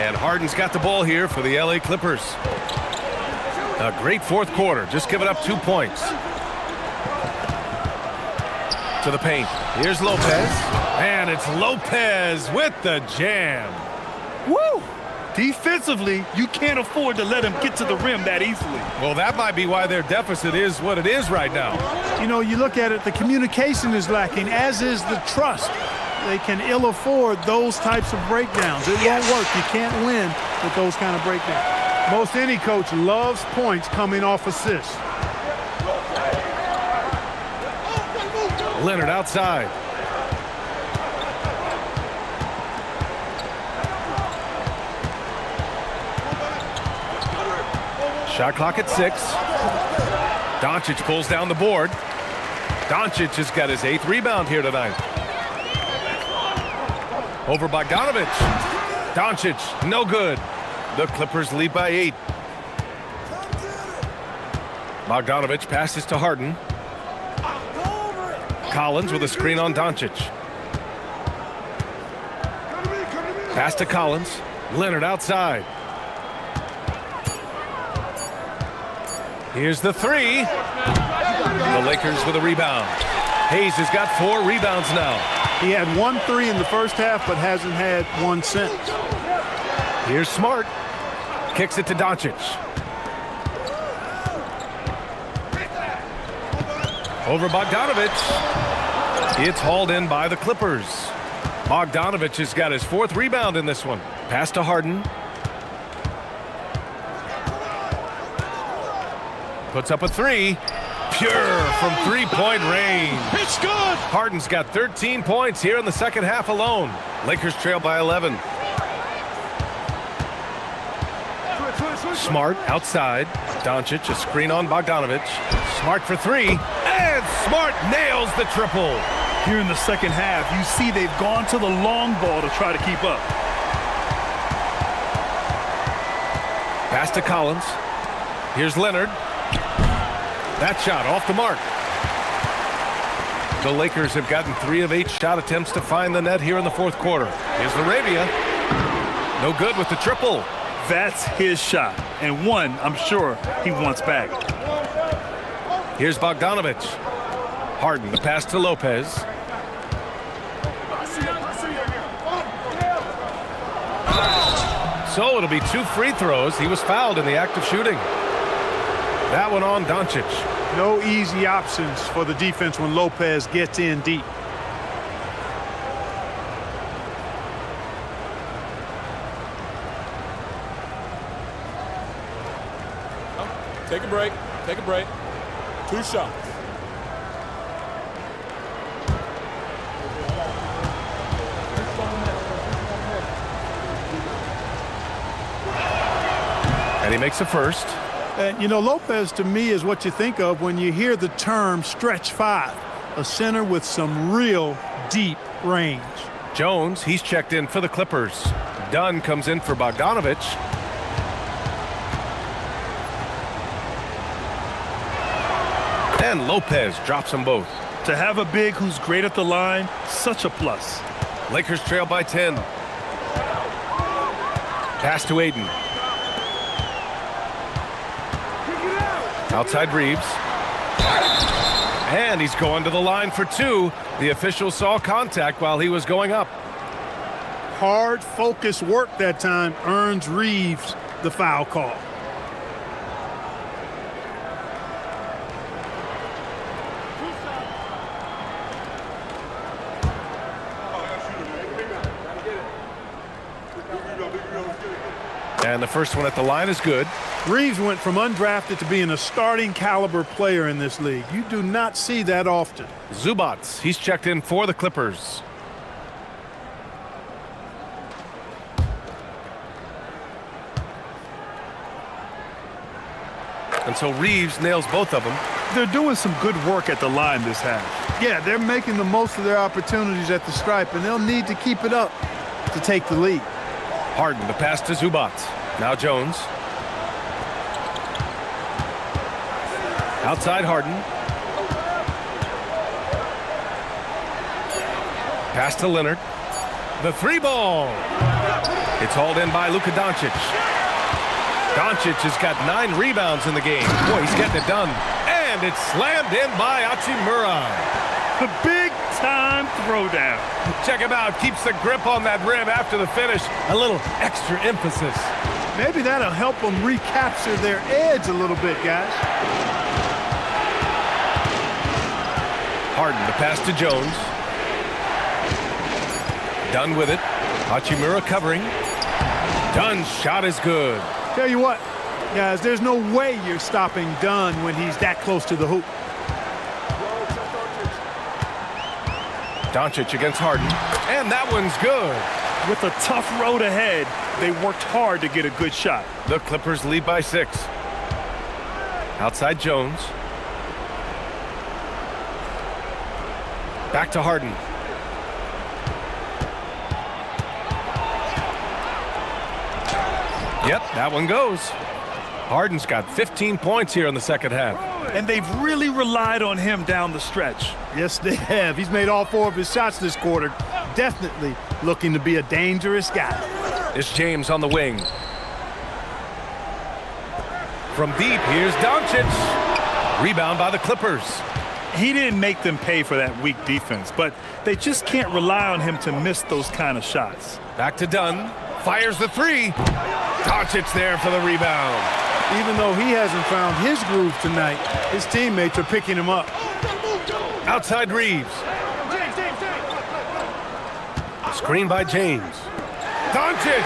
And Harden's got the ball here for the LA Clippers. A great fourth quarter, just giving up 2 points. To the paint. Here's Lopez. And it's Lopez with the jam. Woo! Defensively, you can't afford to let him get to the rim that easily. Well, that might be why their deficit is what it is right now. You know, you look at it, the communication is lacking, as is the trust. They can ill afford those types of breakdowns. It won't work. You can't win with those kind of breakdowns. Most any coach loves points coming off assists. Leonard outside. Shot clock at 6. Doncic pulls down the board. Doncic has got his 8th rebound here tonight. Over Bogdanović. Doncic, no good. The Clippers lead by 8. Bogdanović passes to Harden. Collins with a screen on Doncic. Pass to Collins. Leonard outside. Here's the 3. The Lakers with a rebound. Hayes has got 4 rebounds now. He had 1 3 in the first half, but hasn't had one since. Here's Smart. Kicks it to Doncic. Over Bogdanović. It's hauled in by the Clippers. Bogdanović has got his 4th rebound in this one. Pass to Harden. Puts up a 3. Pure from 3-point range. It's good. Harden's got 13 points here in the second half alone. Lakers trail by 11. Smart outside. Doncic a screen on Bogdanović. Smart for 3. And Smart nails the triple. Here in the second half, you see they've gone to the long ball to try to keep up. Pass to Collins. Here's Leonard. That shot off the mark. The Lakers have gotten 3 of 8 shot attempts to find the net here in the fourth quarter. Here's Arabia. No good with the triple. That's his shot, and one I'm sure he wants back. Here's Bogdanovich. Harden, the pass to Lopez. So it'll be 2 free throws. He was fouled in the act of shooting. That one on Doncic. No easy options for the defense when Lopez gets in deep. Take a break. Take a break. 2 shots. And he makes a first. And, you know, Lopez to me is what you think of when you hear the term stretch 5, a center with some real deep range. Jones, he's checked in for the Clippers. Dunn comes in for Bogdanovich. And Lopez drops them both. To have a big who's great at the line, such a plus. Lakers trail by 10. Pass to Aiden. Outside Reeves. And he's going to the line for 2. The official saw contact while he was going up. Hard, focused work that time earns Reeves the foul call. And the first one at the line is good. Reeves went from undrafted to being a starting caliber player in this league. You do not see that often. Zubats, he's checked in for the Clippers. And so Reeves nails both of them. They're doing some good work at the line this half. Yeah, they're making the most of their opportunities at the stripe, and they'll need to keep it up to take the lead. Harden, the pass to Zubats. Now Jones. Outside Harden. Pass to Leonard. The 3 ball. It's hauled in by Luka Doncic. Doncic has got 9 rebounds in the game. Boy, he's getting it done. And it's slammed in by Hachimura. The big-time throwdown. Check him out. Keeps the grip on that rim after the finish. A little extra emphasis. Maybe that'll help them recapture their edge a little bit, guys. Harden, the pass to Jones. Dunn with it. Hachimura covering. Dunn's shot is good. Tell you what, guys, there's no way you're stopping Dunn when he's that close to the hoop. Doncic against Harden. And that one's good. With a tough road ahead, they worked hard to get a good shot. The Clippers lead by 6. Outside Jones. Back to Harden. Yep, that one goes. Harden's got 15 points here in the second half. And they've really relied on him down the stretch. Yes, they have. He's made all 4 of his shots this quarter. Definitely looking to be a dangerous guy. It's James on the wing. From deep, here's Doncic. Rebound by the Clippers. He didn't make them pay for that weak defense, but they just can't rely on him to miss those kind of shots. Back to Dunn. Fires the 3. Doncic there for the rebound. Even though he hasn't found his groove tonight, his teammates are picking him up. Outside Reeves. Screen by James. Doncic!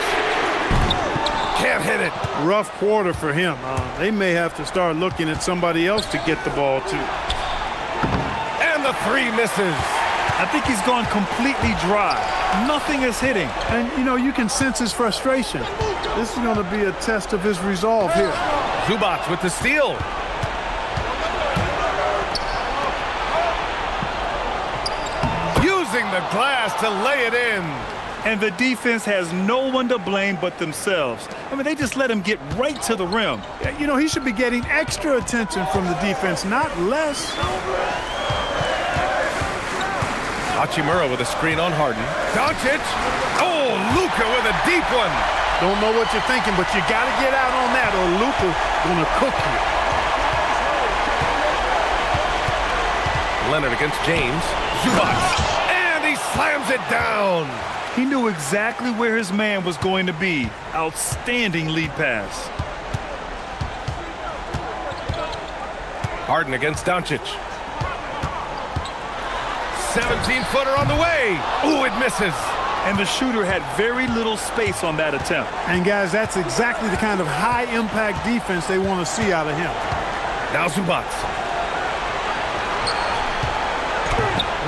Can't hit it. Rough quarter for him. They may have to start looking at somebody else to get the ball to. And the 3 misses. I think he's gone completely dry. Nothing is hitting. And, you know, you can sense his frustration. This is going to be a test of his resolve here. Zubats with the steal. Using the glass to lay it in. And the defense has no one to blame but themselves. I mean, they just let him get right to the rim. You know, he should be getting extra attention from the defense, not less. Hachimura with a screen on Harden. Doncic. Oh, Luka with a deep one. Don't know what you're thinking, but you got to get out on that or Luka going to cook you. Leonard against James. Zubac. And he slams it down. He knew exactly where his man was going to be. Outstanding lead pass. Harden against Doncic. 17-footer on the way. Ooh, it misses. And the shooter had very little space on that attempt. And, guys, that's exactly the kind of high-impact defense they want to see out of him. Now Zubac.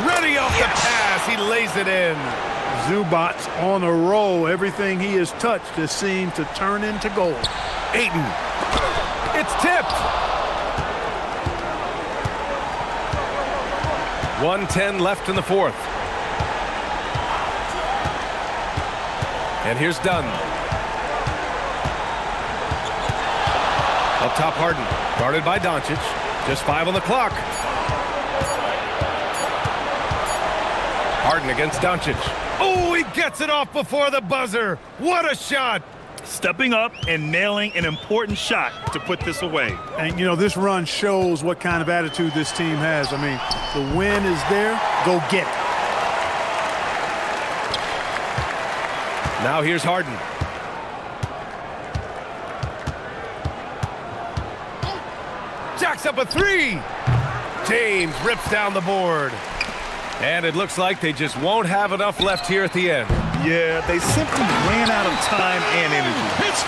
Ready off the pass. He lays it in. Zubac on a roll. Everything he has touched has seemed to turn into gold. Ayton. It's tipped. 1:10 left in the fourth. And here's Dunn. Up top, Harden. Guarded by Doncic. Just 5 on the clock. Harden against Doncic. Oh, he gets it off before the buzzer. What a shot. Stepping up and nailing an important shot to put this away. And, you know, this run shows what kind of attitude this team has. I mean, the win is there. Go get it. Now here's Harden. Jacks up a 3. James rips down the board. And it looks like they just won't have enough left here at the end. Yeah, they simply ran out of time and energy. It's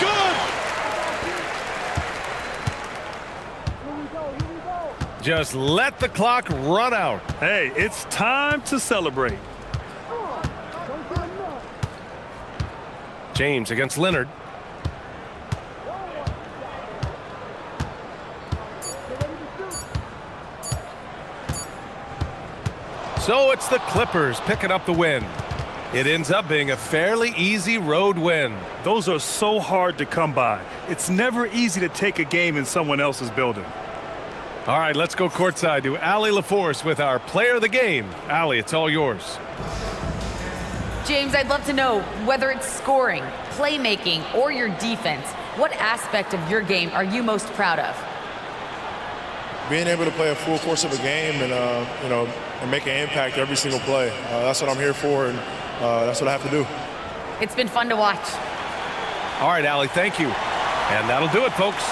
good. Just let the clock run out. Hey, it's time to celebrate. James against Leonard. So it's the Clippers picking up the win. It ends up being a fairly easy road win. Those are so hard to come by. It's never easy to take a game in someone else's building. All right, let's go courtside to Allie LaForce with our player of the game. Allie, it's all yours. James, I'd love to know whether it's scoring, playmaking, or your defense. What aspect of your game are you most proud of? Being able to play a full course of a game and, and make an impact every single play. That's what I'm here for, and that's what I have to do. It's been fun to watch. All right, Allie, thank you. And that'll do it, folks.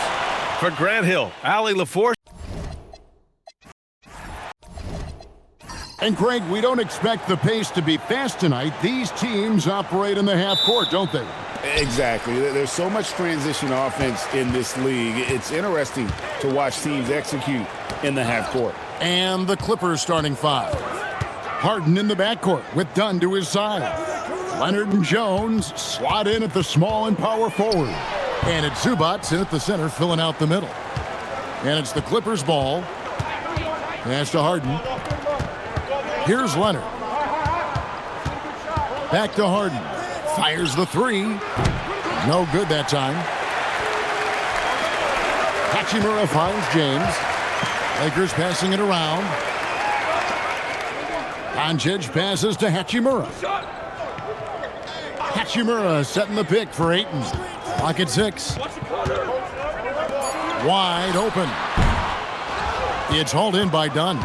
For Grant Hill, Allie LaForce. And, Greg, we don't expect the pace to be fast tonight. These teams operate in the half court, don't they? Exactly. There's so much transition offense in this league. It's interesting to watch teams execute in the half court. And the Clippers starting 5. Harden in the backcourt with Dunn to his side. Leonard and Jones slot in at the small and power forward. And it's Zubac in at the center filling out the middle. And it's the Clippers ball. Pass to Harden. Here's Leonard. Back to Harden. Fires the 3. No good that time. Hachimura finds James. Lakers passing it around. Doncic passes to Hachimura. Hachimura setting the pick for Ayton. Clock at 6. Wide open. It's hauled in by Dunn.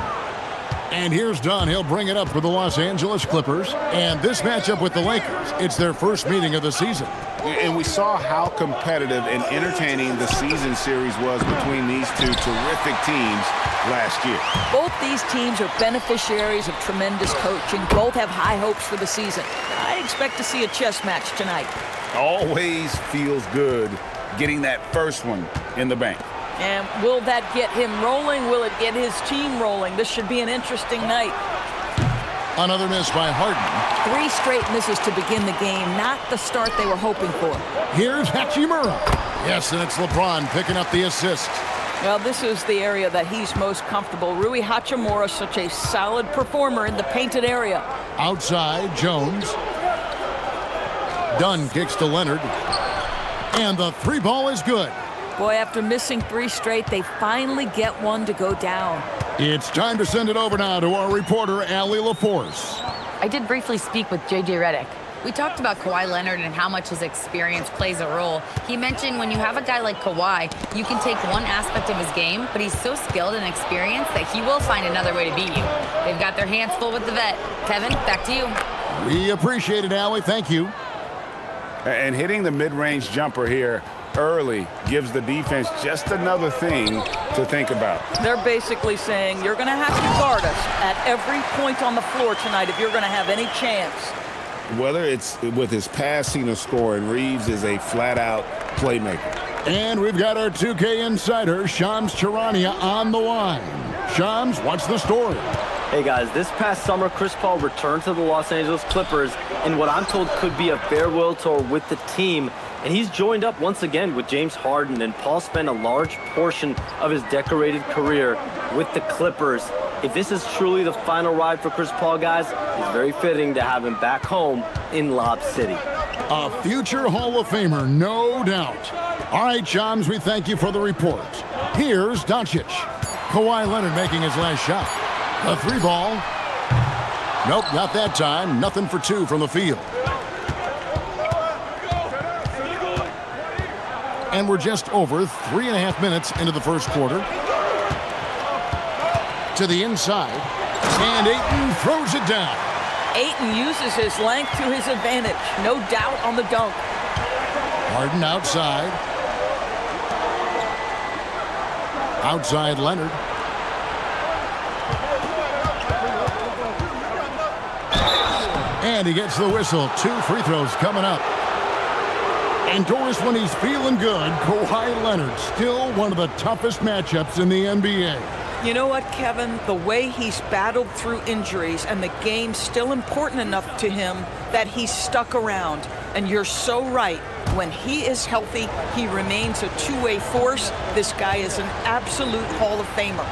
And here's Dunn. He'll bring it up for the Los Angeles Clippers. And this matchup with the Lakers, it's their first meeting of the season. And we saw how competitive and entertaining the season series was between these two terrific teams last year. Both these teams are beneficiaries of tremendous coaching. Both have high hopes for the season. I expect to see a chess match tonight. Always feels good getting that first one in the bank. And will that get him rolling? Will it get his team rolling? This should be an interesting night. Another miss by Harden. 3 straight misses to begin the game, not the start they were hoping for. Here's Hachimura. Yes, and it's LeBron picking up the assist. Well, this is the area that he's most comfortable. Rui Hachimura, such a solid performer in the painted area. Outside, Jones. Dunn kicks to Leonard. And the 3 ball is good. Boy, after missing 3 straight, they finally get one to go down. It's time to send it over now to our reporter, Allie LaForce. I did briefly speak with J.J. Redick. We talked about Kawhi Leonard and how much his experience plays a role. He mentioned when you have a guy like Kawhi, you can take one aspect of his game, but he's so skilled and experienced that he will find another way to beat you. They've got their hands full with the vet. Kevin, back to you. We appreciate it, Allie. Thank you. And hitting the mid-range jumper here early gives the defense just another thing to think about. They're basically saying you're going to have to guard us at every point on the floor tonight if you're going to have any chance. Whether it's with his passing or scoring, Reeves is a flat-out playmaker. And we've got our 2K insider, Shams Charania, on the line. Shams, what's the story? Hey guys, this past summer, Chris Paul returned to the Los Angeles Clippers in what I'm told could be a farewell tour with the team. And he's joined up once again with James Harden, and Paul spent a large portion of his decorated career with the Clippers. If this is truly the final ride for Chris Paul, guys, it's very fitting to have him back home in Lob City. A future Hall of Famer, no doubt. All right, Shams, we thank you for the report. Here's Doncic. Kawhi Leonard making his last shot. The 3-ball. Nope, not that time. Nothing for 2 from the field. And we're just over 3.5 minutes into the first quarter. To the inside. And Ayton throws it down. Ayton uses his length to his advantage. No doubt on the dunk. Harden outside. Outside Leonard. And he gets the whistle. 2 free throws coming up. And Doris, when he's feeling good, Kawhi Leonard, still one of the toughest matchups in the NBA. You know what, Kevin? The way he's battled through injuries and the game's still important enough to him that he's stuck around. And you're so right. When he is healthy, he remains a two-way force. This guy is an absolute Hall of Famer.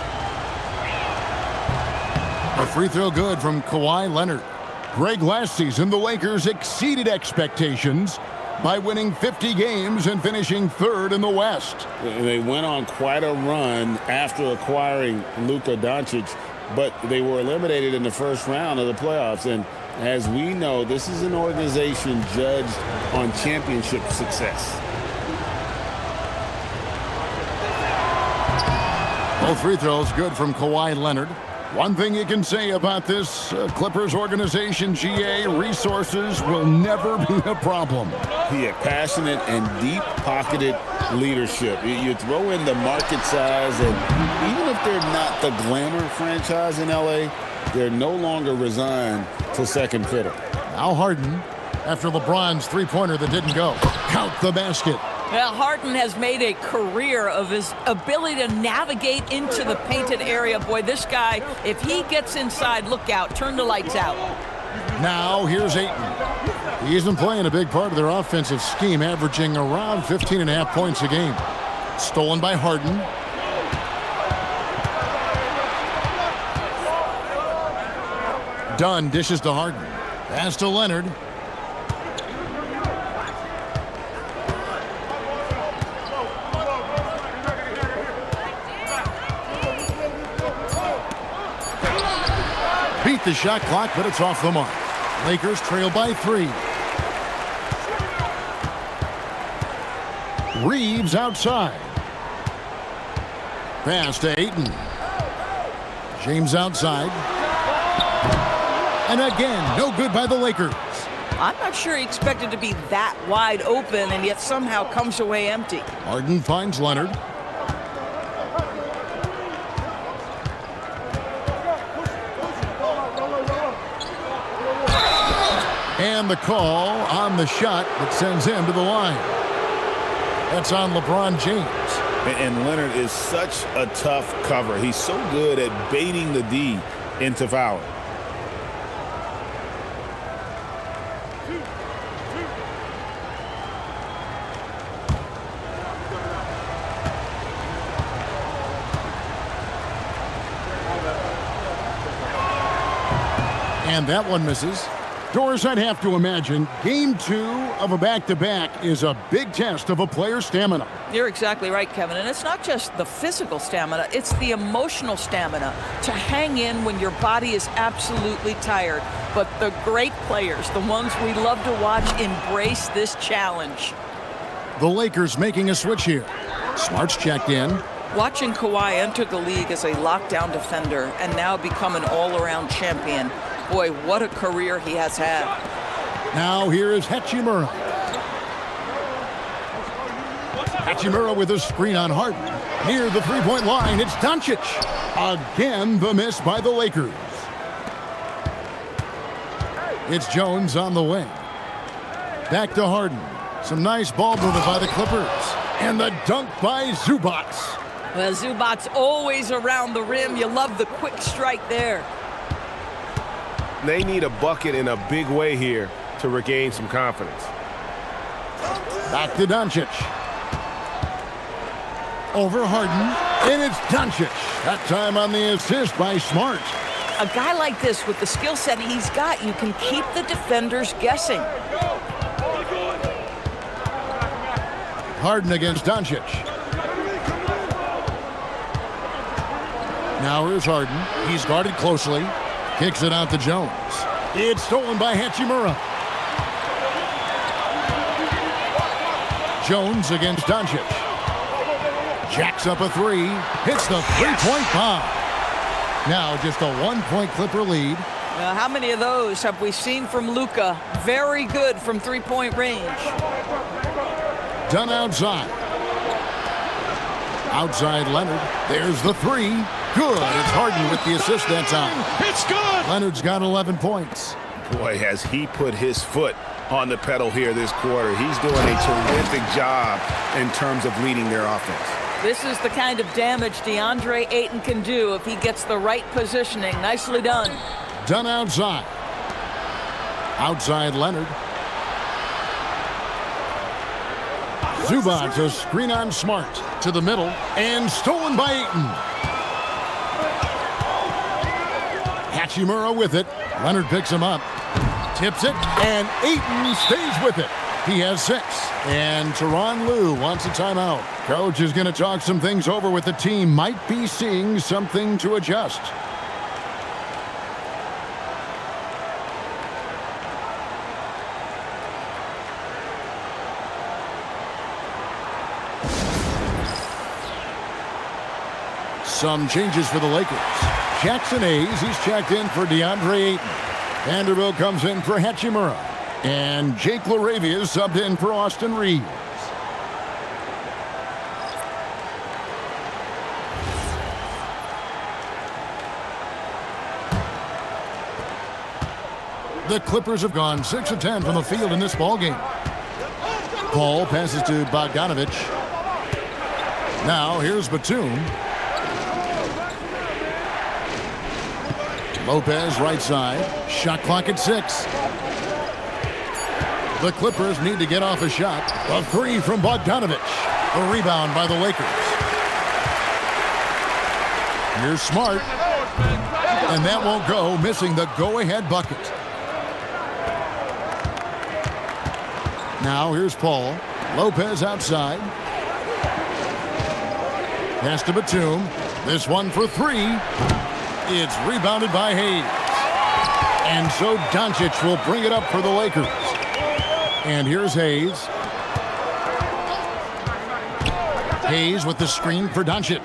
A free throw good from Kawhi Leonard. Greg, last season, the Lakers exceeded expectations by winning 50 games and finishing 3rd in the West. They went on quite a run after acquiring Luka Doncic, but they were eliminated in the first round of the playoffs. And as we know, this is an organization judged on championship success. Both free throws good from Kawhi Leonard. One thing you can say about this Clippers organization, GA, resources will never be a problem. Yeah, passionate and deep-pocketed leadership. You throw in the market size, and even if they're not the glamour franchise in LA, they're no longer resigned to second fiddle. Now Harden, after LeBron's three-pointer that didn't go. Count the basket. Well, Harden has made a career of his ability to navigate into the painted area. Boy, this guy, if he gets inside, look out, turn the lights out. Now here's Ayton. He's been playing a big part of their offensive scheme, averaging around 15.5 points a game. Stolen by Harden. Dunn dishes to Harden. Pass to Leonard. Beat the shot clock, but it's off the mark. Lakers trail by 3. Reeves outside. Pass to Ayton. James outside. And again, no good by the Lakers. I'm not sure he expected to be that wide open and yet somehow comes away empty. Harden finds Leonard. And the call on the shot that sends him to the line. That's on LeBron James. And Leonard is such a tough cover. He's so good at baiting the D into fouling. And that one misses. Doris, I'd have to imagine Game 2 of a back-to-back is a big test of a player's stamina. You're exactly right, Kevin. And it's not just the physical stamina, it's the emotional stamina to hang in when your body is absolutely tired. But the great players, the ones we love to watch, embrace this challenge. The Lakers making a switch here. Smart's checked in. Watching Kawhi enter the league as a lockdown defender and now become an all-around champion, boy, what a career he has had. Now here is Hachimura. Hachimura with a screen on Harden. Near the three-point line, it's Doncic. Again, the miss by the Lakers. It's Jones on the wing. Back to Harden. Some nice ball movement by the Clippers. And the dunk by Zubac. Well, Zubac's always around the rim. You love the quick strike there. They need a bucket in a big way here to regain some confidence. Back to Doncic. Over Harden, and it's Doncic. That time on the assist by Smart. A guy like this, with the skill set he's got, you can keep the defenders guessing. Harden against Doncic. Now here's Harden. He's guarded closely. Kicks it out to Jones. It's stolen by Hachimura. Jones against Doncic. Jacks up a three. Hits the three-point bomb. Now just a one-point Clipper lead. How many of those have we seen from Luka? Very good from three-point range. Done outside. Outside Leonard. There's the three. Good. It's Harden with the assist that time. It's good. Leonard's got 11 points. Boy, has he put his foot on the pedal here this quarter. He's doing a terrific job in terms of leading their offense. This is the kind of damage DeAndre Ayton can do if he gets the right positioning. Nicely done. Done outside. Outside Leonard. Zubac, a screen on Smart to the middle and stolen by Ayton. Hachimura with it. Leonard picks him up. Tips it, and Ayton stays with it. He has 6. And Tyronn Lue wants a timeout. Coach is going to talk some things over with the team. Might be seeing something to adjust. Some changes for the Lakers. Jackson Hayes, he's checked in for DeAndre Ayton. Vanderbilt comes in for Hachimura. And Jake LaRavia is subbed in for Austin Reeves. The Clippers have gone 6 of 10 from the field in this ballgame. Paul passes to Bogdanovich. Now here's Batum. Lopez right side. Shot clock at 6. The Clippers need to get off a shot. A three from Bogdanovich. A rebound by the Lakers. Here's Smart. And that won't go, missing the go-ahead bucket. Now here's Paul. Lopez outside. Pass to Batum. This one for 3. It's rebounded by Hayes. And so Doncic will bring it up for the Lakers. And here's Hayes. Hayes with the screen for Doncic.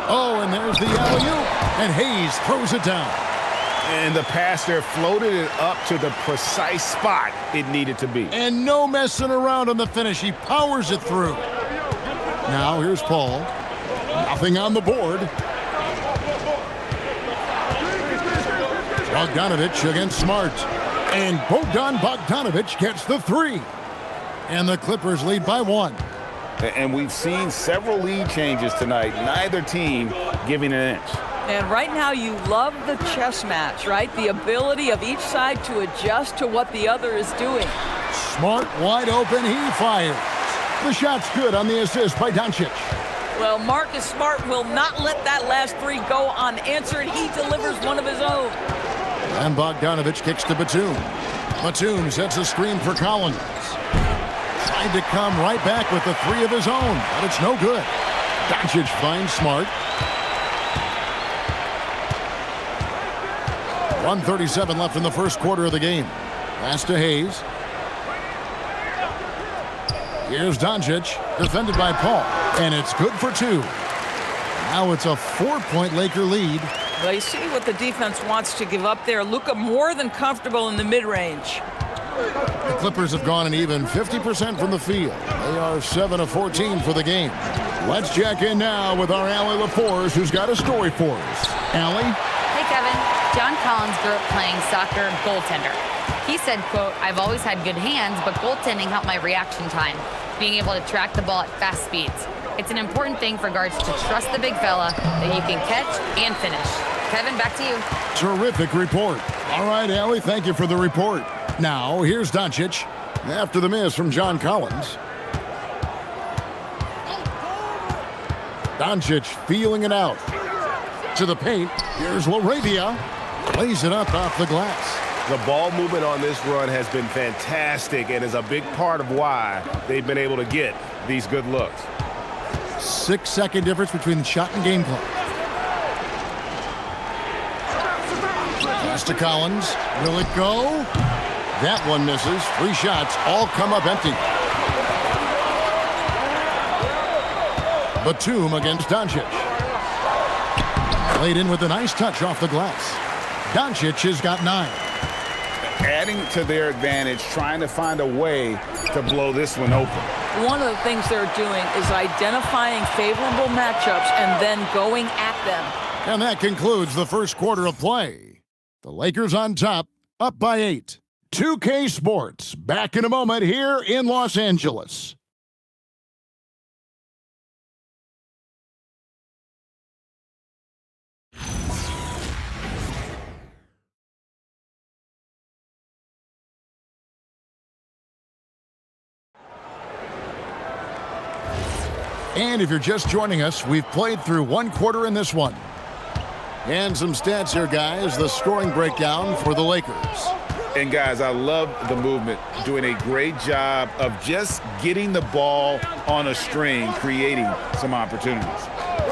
Oh, and there's the alley-oop. And Hayes throws it down. And the pass there floated it up to the precise spot it needed to be. And no messing around on the finish. He powers it through. Now here's Paul. Nothing on the board. Bogdanovich against Smart. And Bogdanovich gets the 3. And the Clippers lead by 1. And we've seen several lead changes tonight. Neither team giving an inch. And right now you love the chess match, right? The ability of each side to adjust to what the other is doing. Smart wide open. He fires. The shot's good on the assist by Doncic. Well, Marcus Smart will not let that last three go unanswered. He delivers one of his own. And Bogdanovich kicks to Batum. Batum sets a screen for Collins. Tried to come right back with the three of his own, but it's no good. Doncic finds Smart. 1:37 left in the first quarter of the game. Pass to Hayes. Here's Doncic, defended by Paul, and it's good for two. Now it's a 4-point Laker lead. Well, you see what the defense wants to give up there. Luka more than comfortable in the mid-range. The Clippers have gone an even 50% from the field. They are 7 of 14 for the game. Let's check in now with our Allie LaForce, who's got a story for us. Allie? Hey, Kevin. John Collins grew up playing soccer goaltender. He said, quote, "I've always had good hands, but goaltending helped my reaction time, being able to track the ball at fast speeds. It's an important thing for guards to trust the big fella that you can catch and finish." Kevin, back to you. Terrific report. All right, Allie, thank you for the report. Now, here's Doncic after the miss from John Collins. Doncic feeling it out. To the paint. Here's LaRavia. Lays it up off the glass. The ball movement on this run has been fantastic and is a big part of why they've been able to get these good looks. 6-second difference between shot and game clock. Pass to Collins. Will it go? That one misses. 3 shots all come up empty. Batum against Doncic. Played in with a nice touch off the glass. Doncic has got 9. Adding to their advantage, trying to find a way to blow this one open. One of the things they're doing is identifying favorable matchups and then going at them. And that concludes the first quarter of play. The Lakers on top, up by 8. 2K Sports, back in a moment here in Los Angeles. And if you're just joining us, we've played through 1 quarter in this one. And some stats here, guys. The scoring breakdown for the Lakers. And, guys, I love the movement. Doing a great job of just getting the ball on a string, creating some opportunities.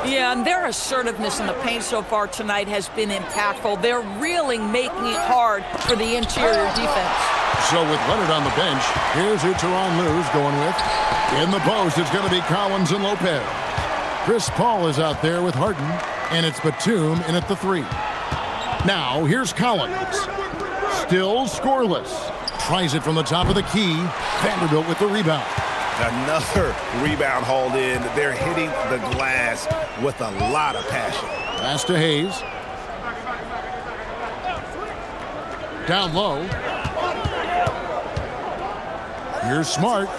Yeah, and their assertiveness in the paint so far tonight has been impactful. They're really making it hard for the interior defense. So with Leonard on the bench, here's who Tyronn Lue's going with. In the post, it's going to be Collins and Lopez. Chris Paul is out there with Harden, and it's Batum in at the 3. Now, here's Collins. Still scoreless. Tries it from the top of the key. Vanderbilt with the rebound. Another rebound hauled in. They're hitting the glass with a lot of passion. Pass to Hayes. Down low. Here's Smart.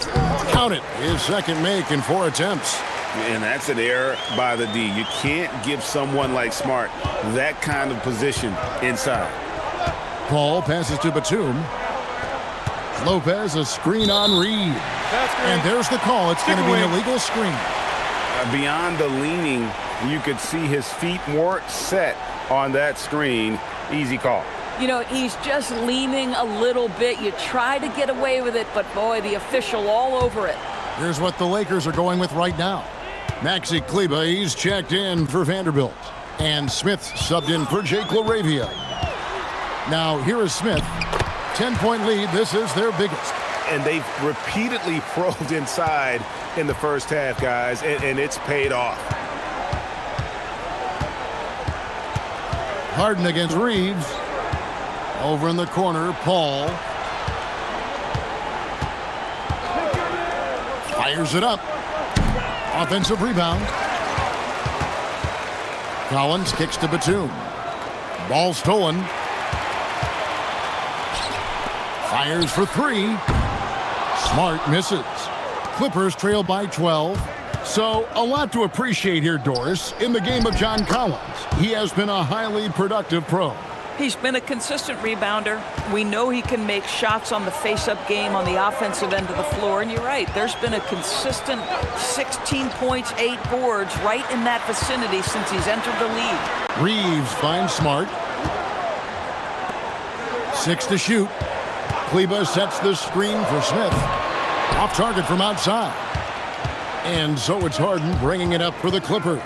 Count it. His second make in 4 attempts. And that's an error by the D. You can't give someone like Smart that kind of position inside. Paul passes to Batum. Lopez, a screen on Reed. And there's the call. It's going to be an illegal screen. Beyond the leaning, you could see his feet weren't set on that screen. Easy call. You know, he's just leaning a little bit. You try to get away with it, but boy, the official all over it. Here's what the Lakers are going with right now. Maxi Kleber, he's checked in for Vanderbilt. And Smith subbed in for Jake LaRavia. Now, here is Smith. 10-point lead. This is their biggest. And they've repeatedly probed inside in the first half, guys, and it's paid off. Harden against Reeves. Over in the corner, Paul. Fires it up. Offensive rebound. Collins kicks to Batum. Ball stolen. Fires for 3. Smart misses. Clippers trail by 12. So a lot to appreciate here, Doris, in the game of John Collins. He has been a highly productive pro. He's been a consistent rebounder. We know he can make shots on the face-up game on the offensive end of the floor. And you're right, there's been a consistent 16 points, 8 boards right in that vicinity since he's entered the league. Reeves finds Smart. 6 to shoot. Kleba sets the screen for Smith. Off target from outside. And so it's Harden bringing it up for the Clippers.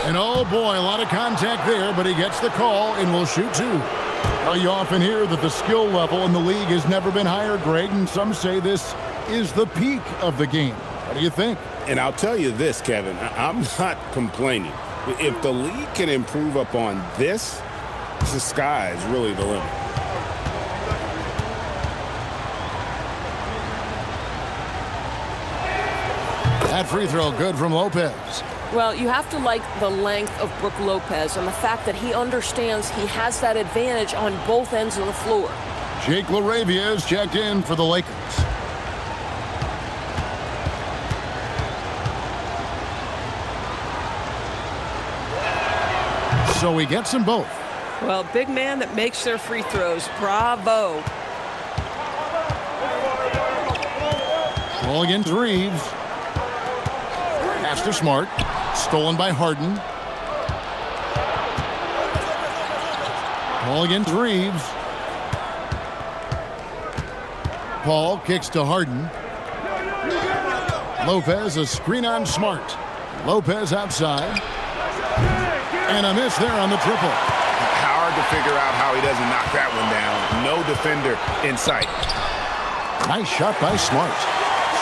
And oh boy, a lot of contact there, but he gets the call and will shoot 2. Now you often hear that the skill level in the league has never been higher, Greg, and some say this is the peak of the game. What do you think? And I'll tell you this, Kevin, I'm not complaining. If the league can improve upon this, the sky is really the limit. That free throw good from Lopez. Well, you have to like the length of Brook Lopez and the fact that he understands he has that advantage on both ends of the floor. Jake LaRavia is checked in for the Lakers. So he gets them both. Well, big man that makes their free throws. Bravo. Ball against Reeves. Pass to Smart. Stolen by Harden. Ball against Reeves. Paul kicks to Harden. Lopez, a screen on Smart. Lopez outside. And a miss there on the triple. Hard to figure out how he doesn't knock that one down. No defender in sight. Nice shot by Smart.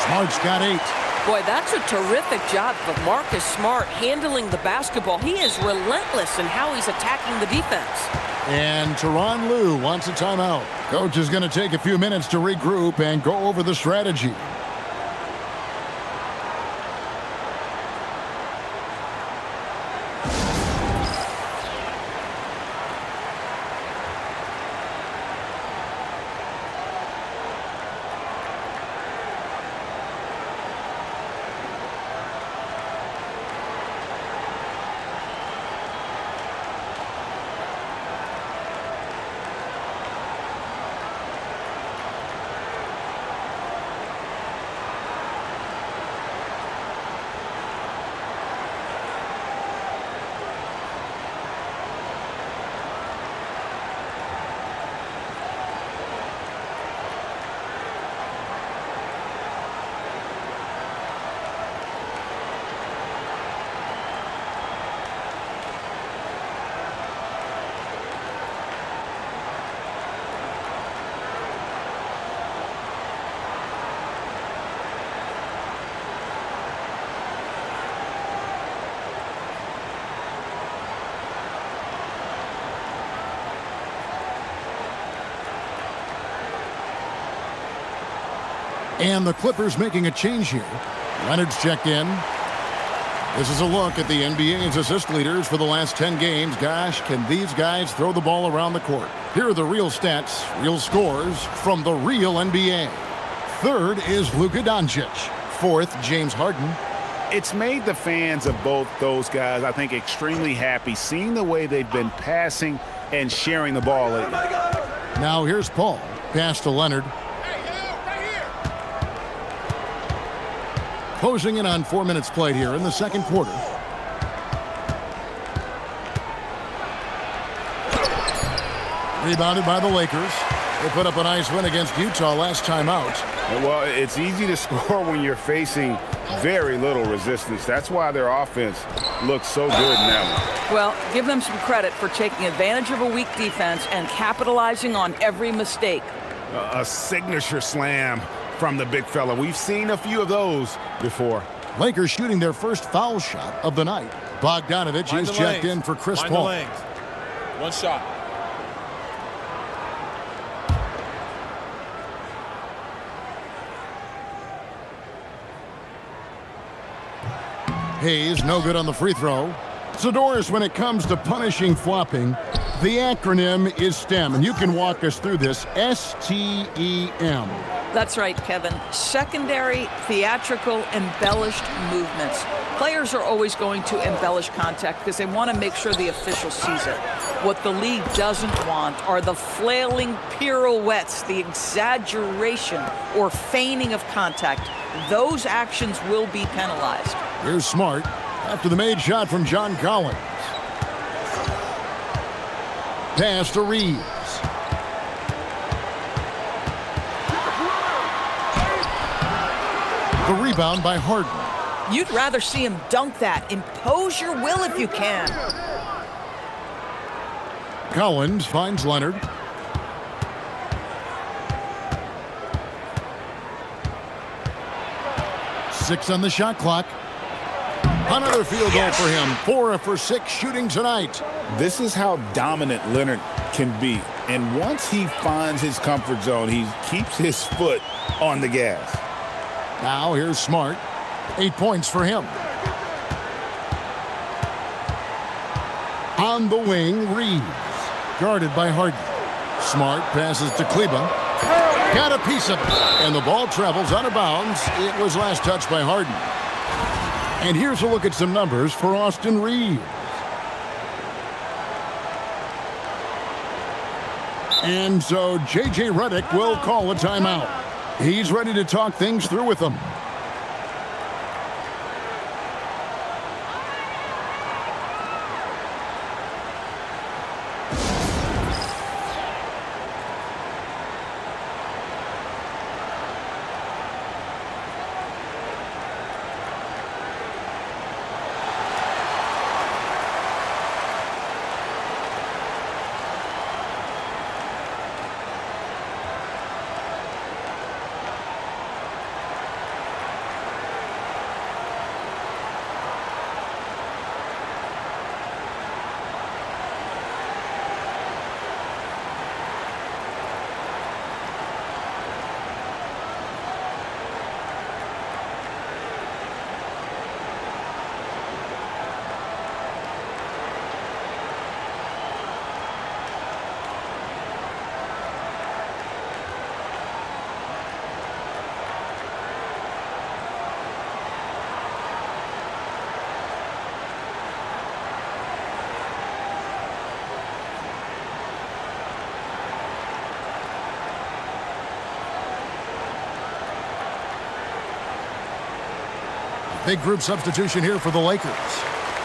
Smart's got 8. Boy, that's a terrific job of Marcus Smart handling the basketball. He is relentless in how he's attacking the defense. And Tyronn Lue wants a timeout. Coach is going to take a few minutes to regroup and go over the strategy. And the Clippers making a change here. Leonard's checked in. This is a look at the NBA's assist leaders for the last 10 games. Gosh, can these guys throw the ball around the court? Here are the real stats, real scores from the real NBA. Third is Luka Doncic. Fourth, James Harden. It's made the fans of both those guys, I think, extremely happy, seeing the way they've been passing and sharing the ball lately. Now here's Paul. Pass to Leonard. Closing in on 4 minutes played here in the second quarter. Rebounded by the Lakers. They put up a nice win against Utah last time out. Well, it's easy to score when you're facing very little resistance. That's why their offense looks so good in that one. Well, give them some credit for taking advantage of a weak defense and capitalizing on every mistake. A signature slam from the big fella. We've seen a few of those before. Lakers shooting their first foul shot of the night. Bogdanovich is checked in for Chris Paul. One shot. Hayes, no good on the free throw. So, Doris, when it comes to punishing flopping, the acronym is STEM, and you can walk us through this. STEM. That's right, Kevin. Secondary, theatrical, embellished movements. Players are always going to embellish contact because they want to make sure the official sees it. What the league doesn't want are the flailing pirouettes, the exaggeration or feigning of contact. Those actions will be penalized. Here's Smart after the made shot from John Collins. Pass to Reeves. The rebound by Harden. You'd rather see him dunk that. Impose your will if you can. Collins finds Leonard. Six on the shot clock. Another field goal for him. 4 for 6 shooting tonight. This is how dominant Leonard can be. And once he finds his comfort zone, he keeps his foot on the gas. Now here's Smart. 8 points for him. On the wing, Reeves. Guarded by Harden. Smart passes to Kleba. Got a piece of it. And the ball travels out of bounds. It was last touched by Harden. And here's a look at some numbers for Austin Reeves. And so J.J. Redick will call a timeout. He's ready to talk things through with them. Big group substitution here for the Lakers.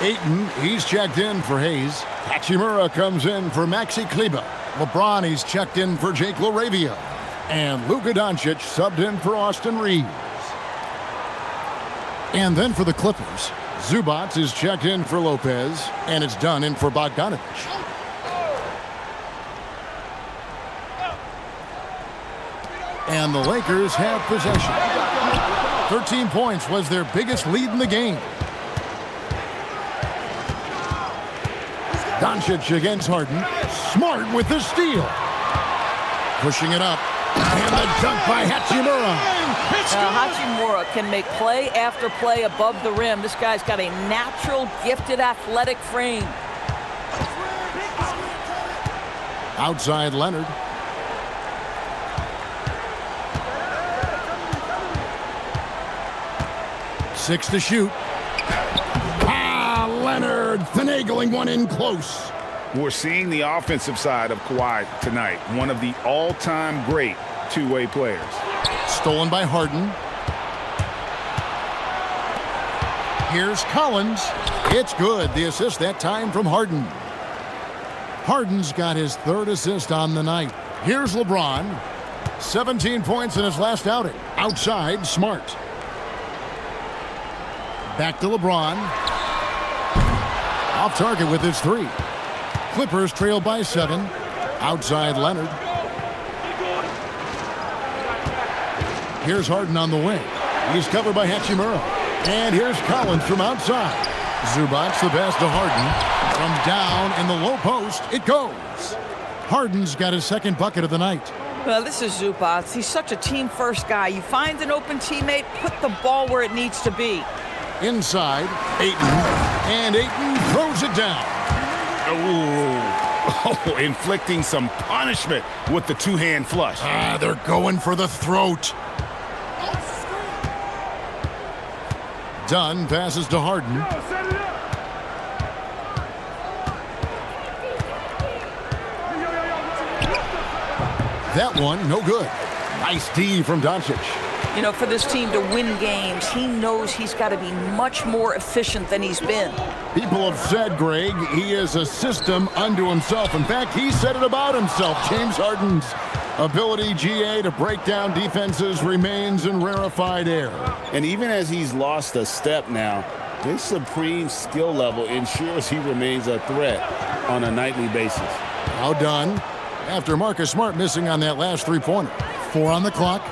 Ayton, he's checked in for Hayes. Hachimura comes in for Maxi Kleba. LeBron, he's checked in for Jake LaRavia. And Luka Doncic subbed in for Austin Reeves. And then for the Clippers, Zubac is checked in for Lopez, and it's done in for Bogdanovich. And the Lakers have possession. 13 points was their biggest lead in the game. Doncic against Harden. Smart with the steal. Pushing it up. And the dunk by Hachimura. Hachimura can make play after play above the rim. This guy's got a natural, gifted, athletic frame. Outside Leonard. Six to shoot. Leonard finagling one in close. We're seeing the offensive side of Kawhi tonight. One of the all-time great two-way players. Stolen by Harden. Here's Collins. It's good. The assist that time from Harden. Harden's got his 3rd assist on the night. Here's LeBron. 17 points in his last outing. Outside, Smart. Back to LeBron. Off target with his 3. Clippers trail by 7. Outside Leonard. Here's Harden on the wing. He's covered by Hachimura. And here's Collins from outside. Zubac the pass to Harden. From down in the low post, it goes. Harden's got his 2nd bucket of the night. Well, this is Zubac. He's such a team-first guy. You find an open teammate, put the ball where it needs to be. Inside, Ayton. And Ayton throws it down. Oh, inflicting some punishment with the two-hand flush. They're going for the throat. Dunn passes to Harden. That one, no good. Nice D from Doncic. You know, for this team to win games, he knows he's got to be much more efficient than he's been. People have said, Greg, he is a system unto himself. In fact, he said it about himself. James Harden's ability, GA, to break down defenses remains in rarefied air. And even as he's lost a step now, his supreme skill level ensures he remains a threat on a nightly basis. Now done after Marcus Smart missing on that last three-pointer. 4 on the clock.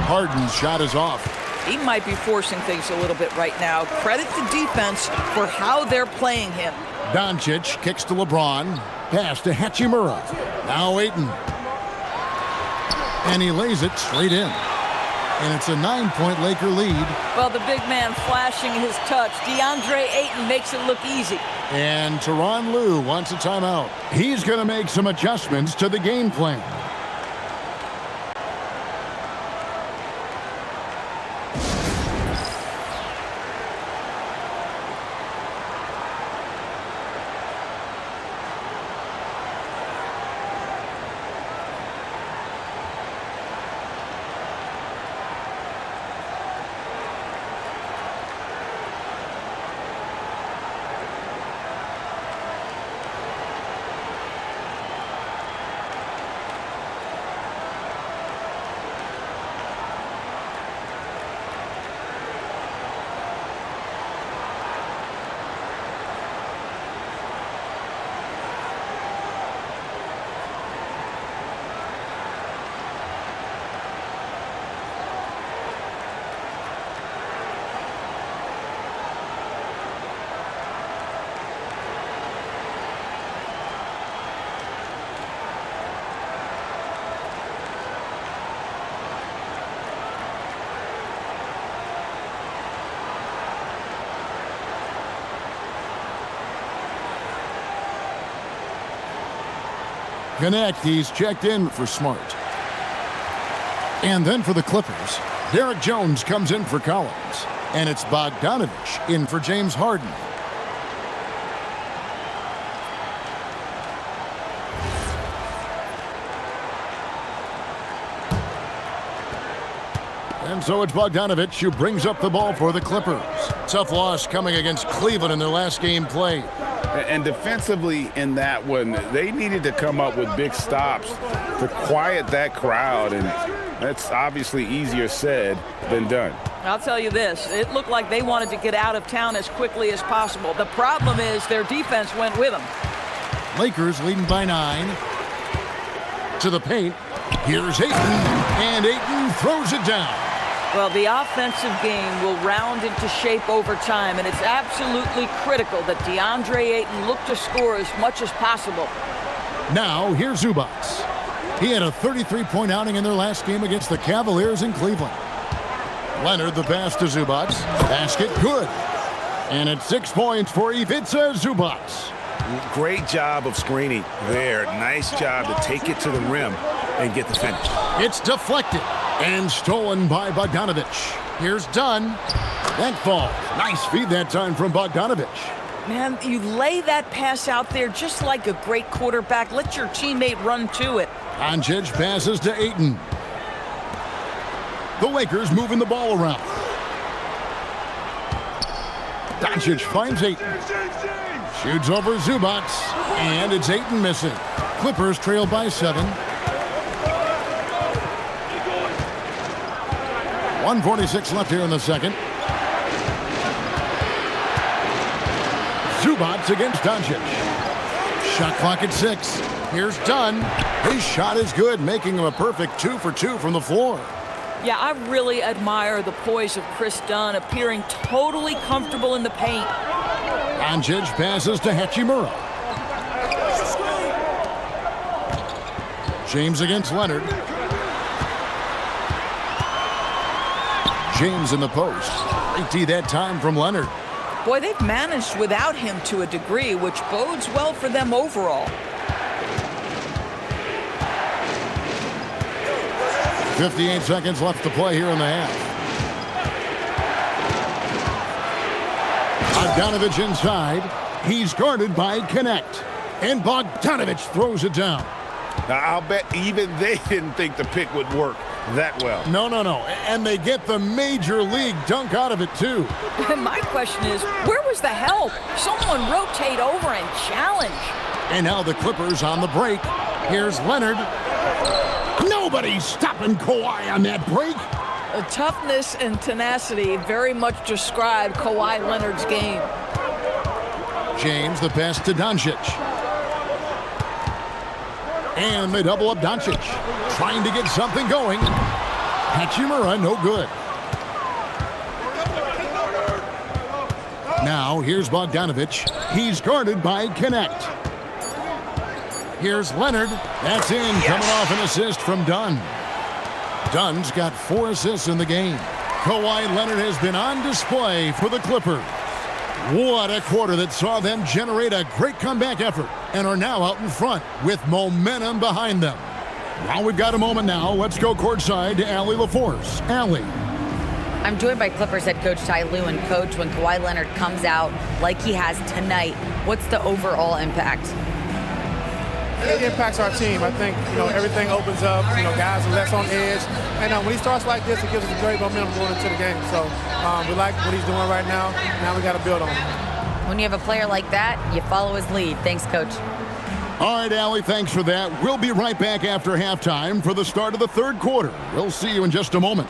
Harden's shot is off. He might be forcing things a little bit right now. Credit the defense for how they're playing him. Doncic kicks to LeBron. Pass to Hachimura. Now Ayton. And he lays it straight in. And it's a 9-point Laker lead. Well, the big man flashing his touch. DeAndre Ayton makes it look easy. And Tyronn Lue wants a timeout. He's going to make some adjustments to the game plan. Connect, he's checked in for Smart. And then for the Clippers, Derek Jones comes in for Collins. And it's Bogdanovich in for James Harden. And so it's Bogdanovich who brings up the ball for the Clippers. Tough loss coming against Cleveland in their last game played. And defensively in that one, they needed to come up with big stops to quiet that crowd, and that's obviously easier said than done. I'll tell you this, it looked like they wanted to get out of town as quickly as possible. The problem is their defense went with them. Lakers leading by 9. To the paint, here's Ayton, and Ayton throws it down. Well, the offensive game will round into shape over time, and it's absolutely critical that DeAndre Ayton look to score as much as possible. Now, here's Zubac. He had a 33-point outing in their last game against the Cavaliers in Cleveland. Leonard the pass to Zubac. Basket good. And it's 6 points for Ivica Zubac. Great job of screening there. Nice job to take it to the rim and get the finish. It's deflected and stolen by Bogdanovich. Here's Dunn. That falls. Nice feed that time from Bogdanovich. Man, you lay that pass out there just like a great quarterback. Let your teammate run to it. Doncic passes to Ayton. The Lakers moving the ball around. Doncic finds Ayton. Shoots over Zubac. And it's Ayton missing. Clippers trail by 7. 1:46 left here in the second. Zubac against Doncic. Shot clock at 6. Here's Dunn. His shot is good, making him a perfect 2 for 2 from the floor. Yeah, I really admire the poise of Chris Dunn, appearing totally comfortable in the paint. Doncic passes to Hachimura. James against Leonard. James in the post. Great D that time from Leonard. Boy, they've managed without him to a degree, which bodes well for them overall. 58 seconds left to play here in the half. Bogdanovich inside. He's guarded by Connect. And Bogdanovich throws it down. Now, I'll bet even they didn't think the pick would work that well. No. And they get the major league dunk out of it, too. My question is, where was the help? Someone rotate over and challenge. And now the Clippers on the break. Here's Leonard. Nobody's stopping Kawhi on that break. The toughness and tenacity very much describe Kawhi Leonard's game. James, the pass to Doncic. And they double up Doncic. Trying to get something going. Hachimura, no good. Now, here's Bogdanovich. He's guarded by Connect. Here's Leonard. That's in, coming off an assist from Dunn. Dunn's got 4 assists in the game. Kawhi Leonard has been on display for the Clippers. What a quarter that saw them generate a great comeback effort and are now out in front with momentum behind them. Well, we've got a moment now. Let's go courtside to Allie LaForce. Allie. I'm joined by Clippers head coach Ty Lue. And coach, when Kawhi Leonard comes out like he has tonight, what's the overall impact? It impacts our team. I think, everything opens up. Guys are less on edge. And when he starts like this, it gives us a great momentum going into the game. So we like what he's doing right now. Now we got to build on it. When you have a player like that, you follow his lead. Thanks, coach. All right, Allie, thanks for that. We'll be right back after halftime for the start of the third quarter. We'll see you in just a moment.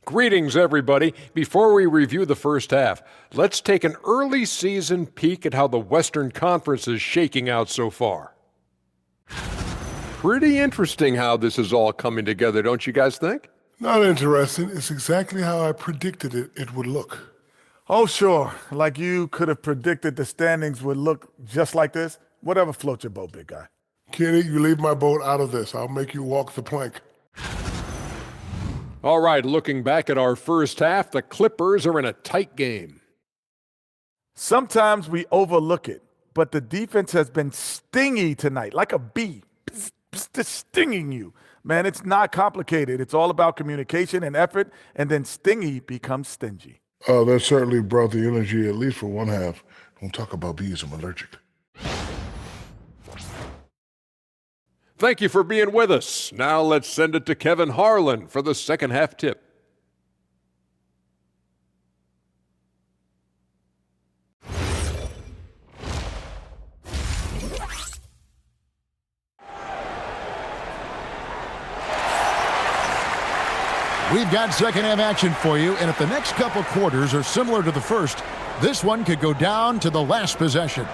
Greetings, everybody. Before we review the first half, let's take an early season peek at how the Western Conference is shaking out so far. Pretty interesting how this is all coming together, don't you guys think? Not interesting. It's exactly how I predicted it would look. Oh, sure. Like you could have predicted the standings would look just like this. Whatever floats your boat, big guy. Kenny, you leave my boat out of this. I'll make you walk the plank. All right, looking back at our first half, the Clippers are in a tight game. Sometimes we overlook it, but the defense has been stingy tonight, like a bee, just stinging you. Man, it's not complicated. It's all about communication and effort, and then stingy becomes stingy. Oh, that certainly brought the energy, at least for one half. Don't talk about bees, I'm allergic. Thank you for being with us. Now let's send it to Kevin Harlan for the second half tip. We've got second half action for you, and if the next couple quarters are similar to the first, this one could go down to the last possession.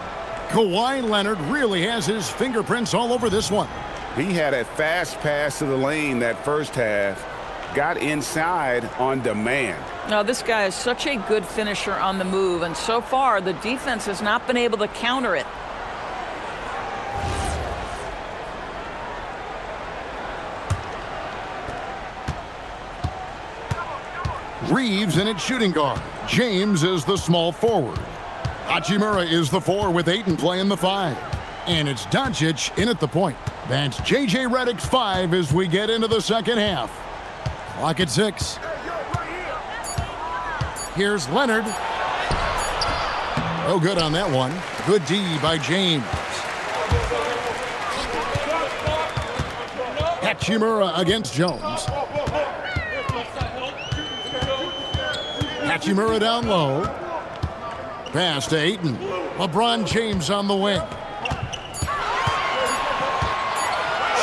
Kawhi Leonard really has his fingerprints all over this one. He had a fast pass to the lane that first half, got inside on demand. Now, this guy is such a good finisher on the move, and so far the defense has not been able to counter it. Reeves in at shooting guard. James is the small forward. Hachimura is the 4 with Ayton playing the 5. And it's Doncic in at the point. That's J.J. Redick's 5 as we get into the second half. Clock at 6. Here's Leonard. No good on that one. Good D by James. Hachimura against Jones. Hachimura down low. Pass to Ayton. LeBron James on the wing.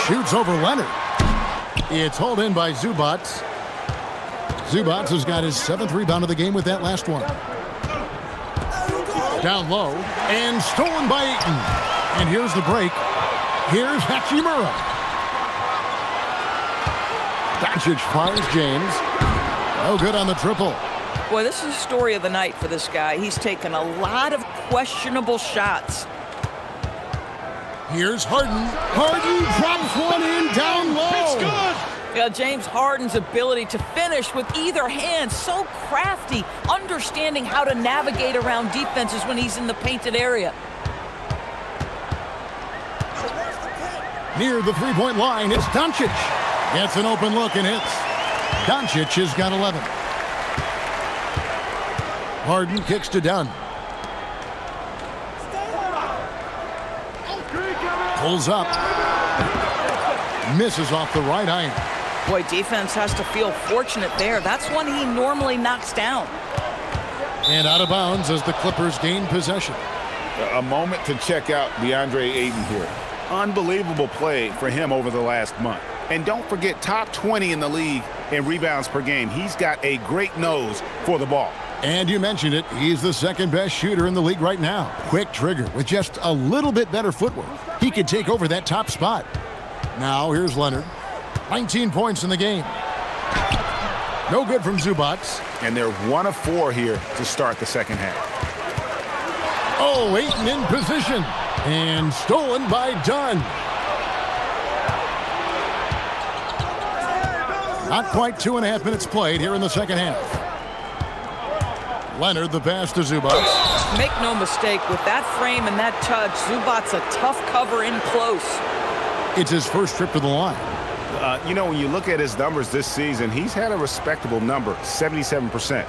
Shoots over Leonard. It's hauled in by Zubac. Zubac has got his 7th rebound of the game with that last one. Down low and stolen by Ayton. And here's the break. Here's Hachimura. Doncic fires James. No good on the triple. Boy, this is the story of the night for this guy. He's taken a lot of questionable shots. Here's Harden. Harden drops one in down low. It's good. Yeah, James Harden's ability to finish with either hand, so crafty, understanding how to navigate around defenses when he's in the painted area. Near the three-point line, it's Doncic. Gets an open look and hits. Doncic has got 11. Harden kicks to Dunn. Pulls up. Misses off the right iron. Boy, defense has to feel fortunate there. That's one he normally knocks down. And out of bounds as the Clippers gain possession. A moment to check out DeAndre Ayton here. Unbelievable play for him over the last month. And don't forget, top 20 in the league in rebounds per game. He's got a great nose for the ball. And you mentioned it, he's the second best shooter in the league right now. Quick trigger with just a little bit better footwork. He could take over that top spot. Now here's Leonard. 19 points in the game. No good from Zubac. And they're 1 of 4 here to start the second half. Oh, Ayton in position. And stolen by Dunn. Not quite 2.5 minutes played here in the second half. Leonard, the pass to Zubac. Make no mistake, with that frame and that touch, Zubac's a tough cover in close. It's his first trip to the line. You know, when you look at his numbers this season, he's had a respectable number, 77%.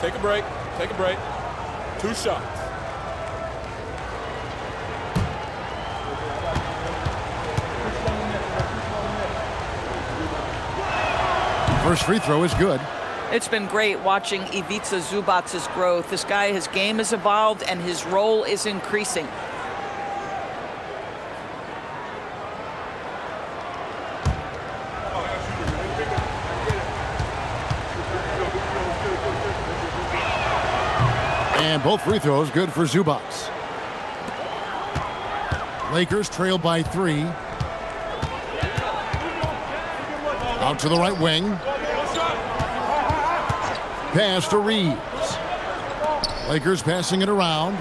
Take a break. Take a break. 2 shots. First free throw is good. It's been great watching Ivica Zubac's growth. This guy, his game has evolved and his role is increasing. And both free throws good for Zubac. Lakers trail by 3. Out to the right wing. Pass to Reeves. Lakers passing it around.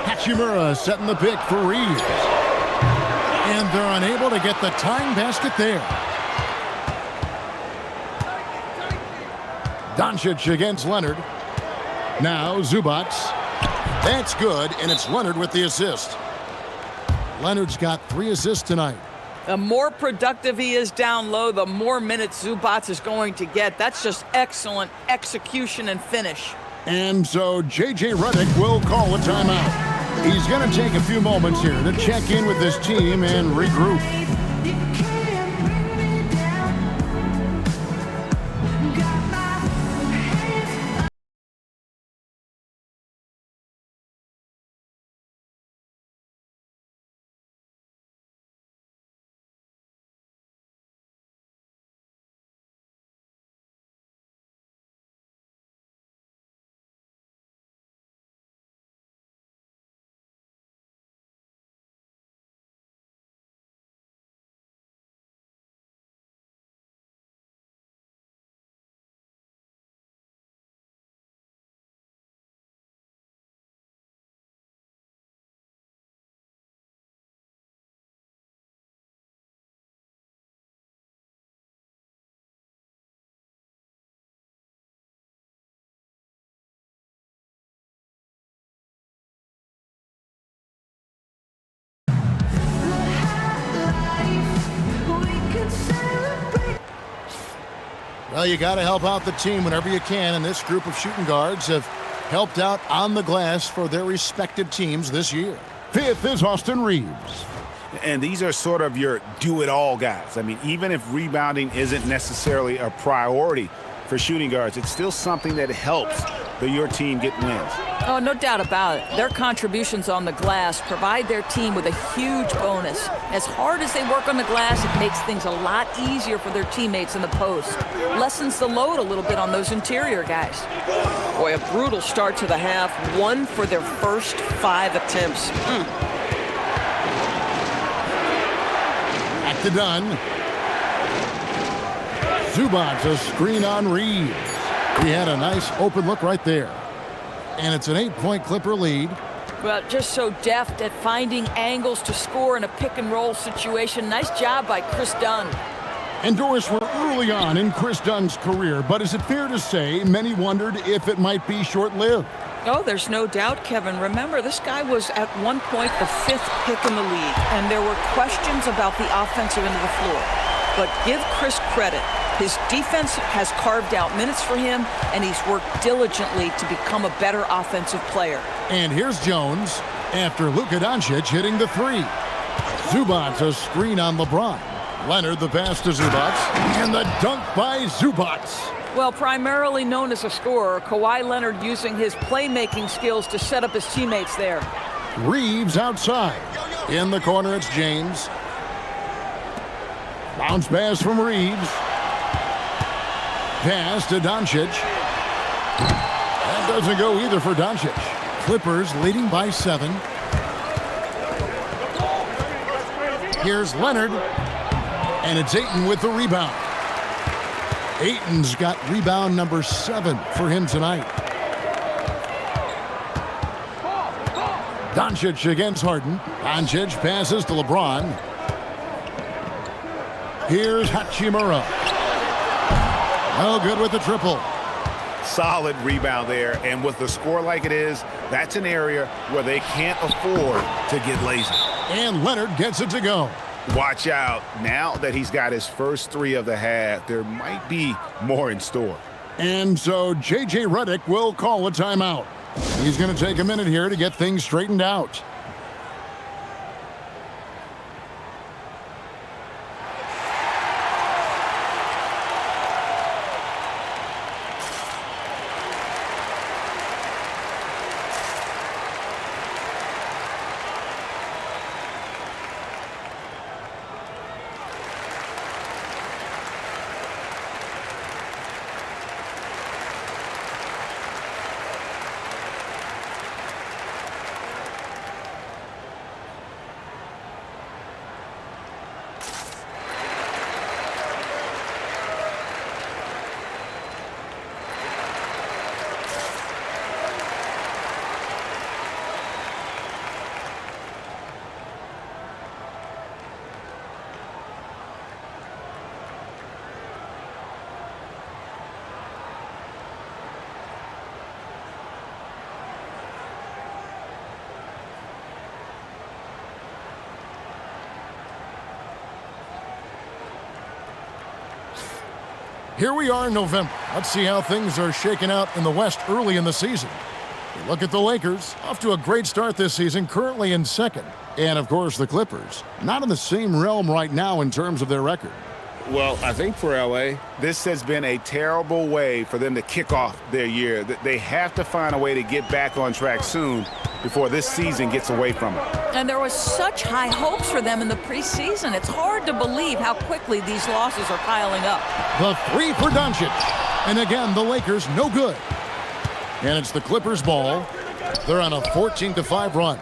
Hachimura setting the pick for Reeves. And they're unable to get the tying basket there. Doncic against Leonard. Now Zubac. That's good, and it's Leonard with the assist. Leonard's got 3 assists tonight. The more productive he is down low, the more minutes Zubac is going to get. That's just excellent execution and finish. And so J.J. Redick will call a timeout. He's going to take a few moments here to check in with his team and regroup. Well, you got to help out the team whenever you can, and this group of shooting guards have helped out on the glass for their respective teams this year. 5th is Austin Reeves. And these are sort of your do-it-all guys. I mean, even if rebounding isn't necessarily a priority for shooting guards, it's still something that helps your team get wins. Oh, no doubt about it. Their contributions on the glass provide their team with a huge bonus. As hard as they work on the glass, it makes things a lot easier for their teammates in the post. Lessens the load a little bit on those interior guys. Boy, a brutal start to the half. 1 for their first 5 attempts. Back to Dunn. Zubac, a screen on Reeves. He had a nice open look right there. And it's an 8-point Clipper lead. Well, just so deft at finding angles to score in a pick-and-roll situation. Nice job by Chris Dunn. And Doris, we're early on in Chris Dunn's career, but is it fair to say many wondered if it might be short-lived? Oh, there's no doubt, Kevin. Remember, this guy was at one point the 5th pick in the league, and there were questions about the offensive end of the floor. But give Chris credit. His defense has carved out minutes for him, and he's worked diligently to become a better offensive player. And here's Jones after Luka Doncic hitting the 3. Zubac, a screen on LeBron. Leonard, the pass to Zubac, and the dunk by Zubac. Well, primarily known as a scorer, Kawhi Leonard using his playmaking skills to set up his teammates there. Reeves outside. In the corner, it's James. Bounce pass from Reeves. Pass to Doncic. That doesn't go either for Doncic. Clippers leading by 7. Here's Leonard. And it's Ayton with the rebound. Ayton's got rebound number 7 for him tonight. Doncic against Harden. Doncic passes to LeBron. Here's Hachimura. No good with the triple. Solid rebound there, and with the score like it is, that's an area where they can't afford to get lazy. And Leonard gets it to go. Watch out. Now that he's got his first 3 of the half, there might be more in store. And so J.J. Redick will call a timeout. He's going to take a minute here to get things straightened out. Here we are in November. Let's see how things are shaking out in the West early in the season. We look at the Lakers, off to a great start this season, currently in 2nd. And, of course, the Clippers, not in the same realm right now in terms of their record. Well, I think for L.A., this has been a terrible way for them to kick off their year. They have to find a way to get back on track soon before this season gets away from them. And there was such high hopes for them in the preseason. It's hard to believe how quickly these losses are piling up. The 3 for Doncic. And again, the Lakers no good. And it's the Clippers' ball. They're on a 14-5 run.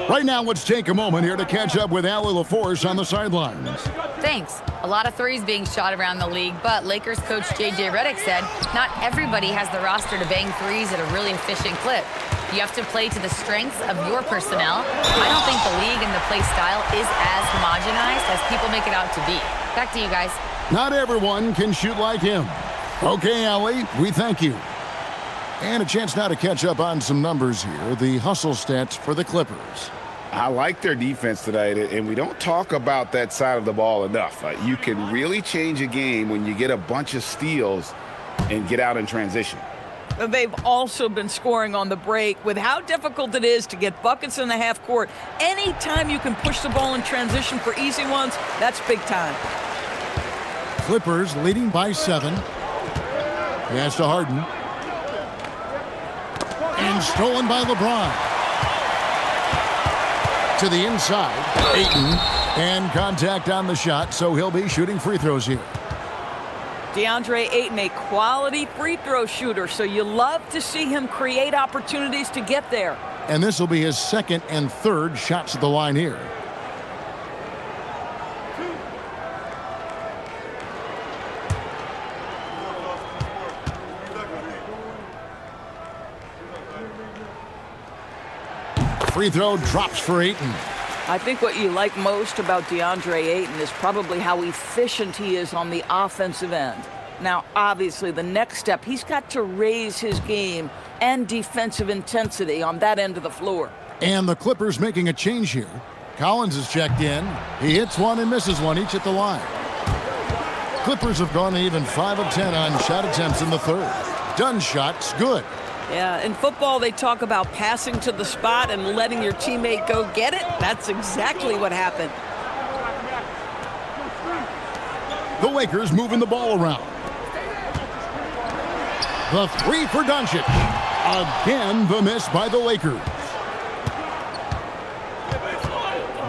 Right now, let's take a moment here to catch up with Allie LaForce on the sidelines. Thanks. A lot of threes being shot around the league, but Lakers coach J.J. Redick said not everybody has the roster to bang threes at a really efficient clip. You have to play to the strengths of your personnel. I don't think the league and the play style is as homogenized as people make it out to be. Back to you guys. Not everyone can shoot like him. Okay, Allie, we thank you. And a chance now to catch up on some numbers here. The hustle stats for the Clippers. I like their defense tonight, and we don't talk about that side of the ball enough. You can really change a game when you get a bunch of steals and get out in transition. They've also been scoring on the break. With how difficult it is to get buckets in the half court, anytime you can push the ball in transition for easy ones, that's big time. Clippers leading by 7. Pass to Harden. And stolen by LeBron. To the inside, Ayton, and contact on the shot, so he'll be shooting free throws here. DeAndre Ayton, a quality free throw shooter, so you love to see him create opportunities to get there. And this will be his 2nd and 3rd shots at the line here. free throw drops for Ayton. I think what you like most about DeAndre Ayton is probably how efficient he is on the offensive end. Now, obviously, the next step, he's got to raise his game and defensive intensity on that end of the floor. And the Clippers making a change here. Collins is checked in. He hits one and misses one, each at the line. Clippers have gone even 5 of 10 on shot attempts in the third. Dunn shot's good. Yeah, in football, they talk about passing to the spot and letting your teammate go get it. That's exactly what happened. The Lakers moving the ball around. The three for Doncic. Again, the miss by the Lakers.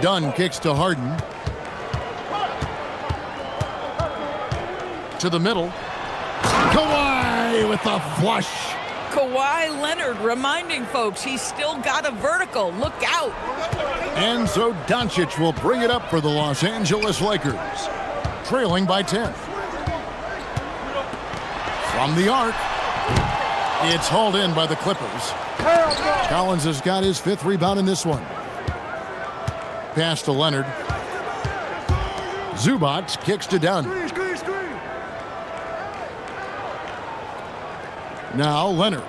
Dunn kicks to Harden. To the middle. Kawhi with the flush. Kawhi Leonard reminding folks he's still got a vertical. Look out. And so Doncic will bring it up for the Los Angeles Lakers, trailing by 10. From the arc, it's hauled in by the Clippers. Collins has got his 5th rebound in this one. Pass to Leonard. Zubac kicks to Dunn. Now Leonard.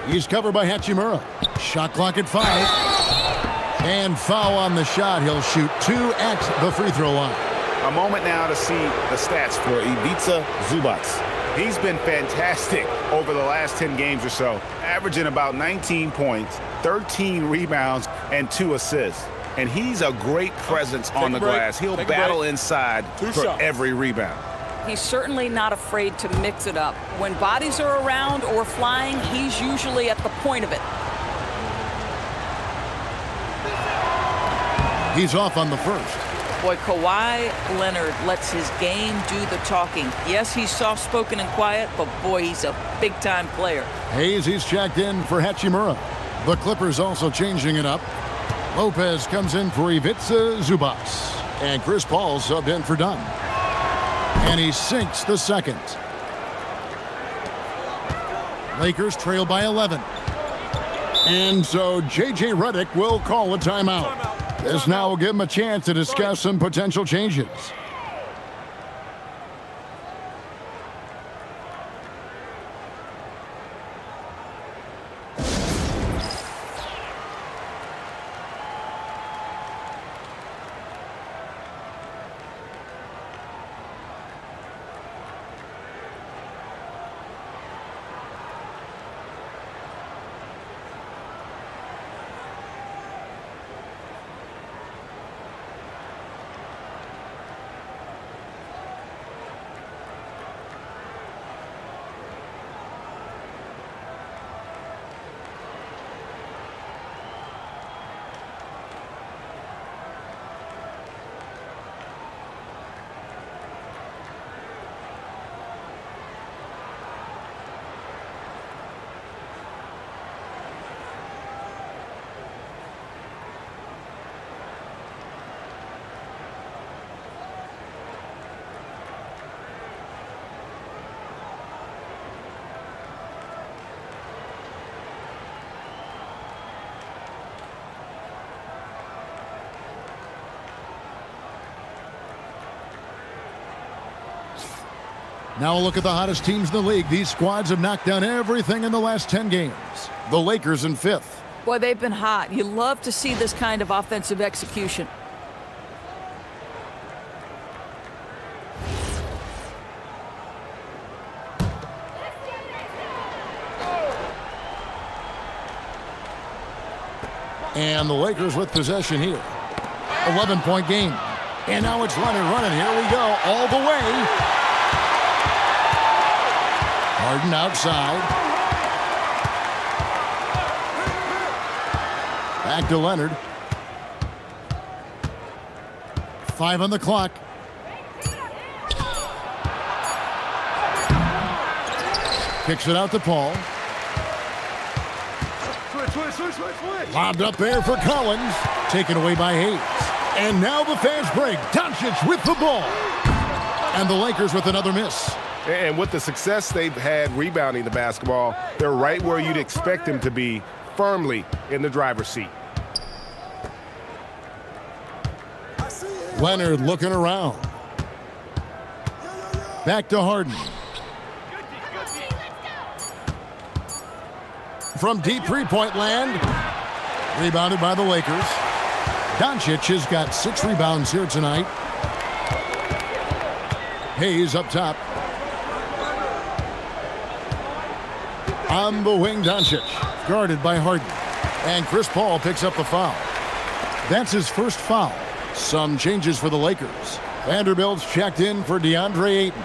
He's covered by Hachimura. Shot clock at 5. And foul on the shot. He'll shoot 2 at the free throw line. A moment now to see the stats for Ivica Zubac. He's been fantastic over the last 10 games or so, averaging about 19 points, 13 rebounds, and 2 assists. And he's a great presence on the glass. He'll battle inside for every rebound. He's certainly not afraid to mix it up. When bodies are around or flying, he's usually at the point of it. He's off on the first. Boy, Kawhi Leonard lets his game do the talking. Yes, he's soft-spoken and quiet, but boy, he's a big-time player. Hayes, he's checked in for Hachimura. The Clippers also changing it up. Lopez comes in for Ivica Zubac. And Chris Paul subbed in for Dunn. And he sinks the second. Lakers trail by 11. And so J.J. Redick will call a timeout. This now will give him a chance to discuss some potential changes. Now a look at the hottest teams in the league. These squads have knocked down everything in the last 10 games. The Lakers in 5th. Boy, they've been hot. You love to see this kind of offensive execution. And the Lakers with possession here. 11-point game. And now it's running. Here we go. All the way. Harden outside. Back to Leonard. 5 on the clock. Kicks it out to Paul. Lobbed up there for Collins. Taken away by Hayes. And now the fast break. Doncic with the ball. And the Lakers with another miss. And with the success they've had rebounding the basketball, they're right where you'd expect them to be, firmly in the driver's seat. Leonard looking around. Back to Harden. From deep three-point land. Rebounded by the Lakers. Doncic has got 6 rebounds here tonight. Hayes up top. On the wing, Doncic. Guarded by Harden. And Chris Paul picks up the foul. That's his first foul. Some changes for the Lakers. Vanderbilt's checked in for DeAndre Ayton.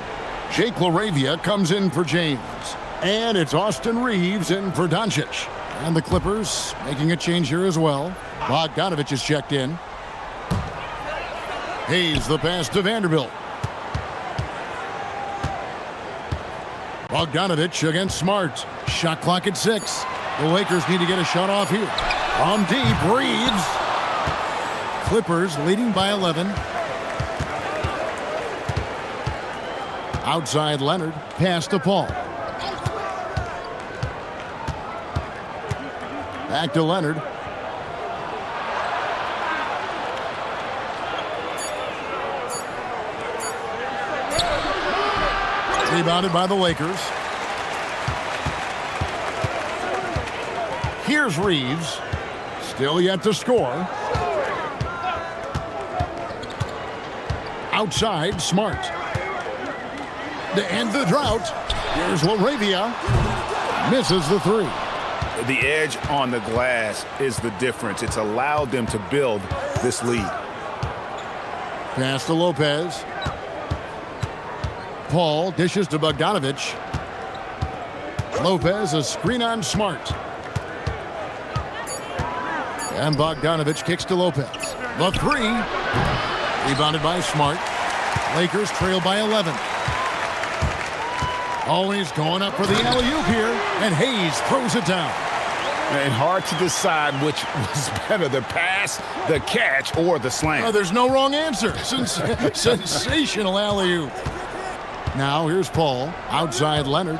Jake LaRavia comes in for James. And it's Austin Reeves in for Doncic. And the Clippers making a change here as well. Bogdanovich is checked in. Hayes the pass to Vanderbilt. Bogdanovich against Smart. Shot clock at 6. The Lakers need to get a shot off here. From deep, Reeves. Clippers leading by 11. Outside Leonard. Pass to Paul. Back to Leonard. Rebounded by the Lakers. Here's Reeves. Still yet to score. Outside, Smart. To end the drought, here's LaRavia. Misses the 3. The edge on the glass is the difference. It's allowed them to build this lead. Pass to Lopez. Paul dishes to Bogdanovich. Lopez a screen on Smart. And Bogdanovich kicks to Lopez. The 3. Rebounded by Smart. Lakers trail by 11. Always going up for the alley-oop here. And Hayes throws it down. And hard to decide which was better, the pass, the catch, or the slam. Oh, there's no wrong answer. Sensational alley-oop. Now here's Paul. Outside Leonard.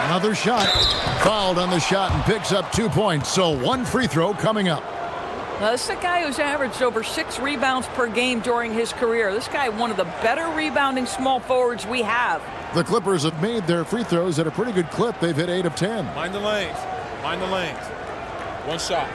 Another shot. Fouled on the shot and picks up 2 points. So 1 free throw coming up. Now, this is a guy who's averaged over 6 rebounds per game during his career. This guy, one of the better rebounding small forwards we have. The Clippers have made their free throws at a pretty good clip. They've hit 8 of 10. Mind the lanes. Mind the lanes. One shot.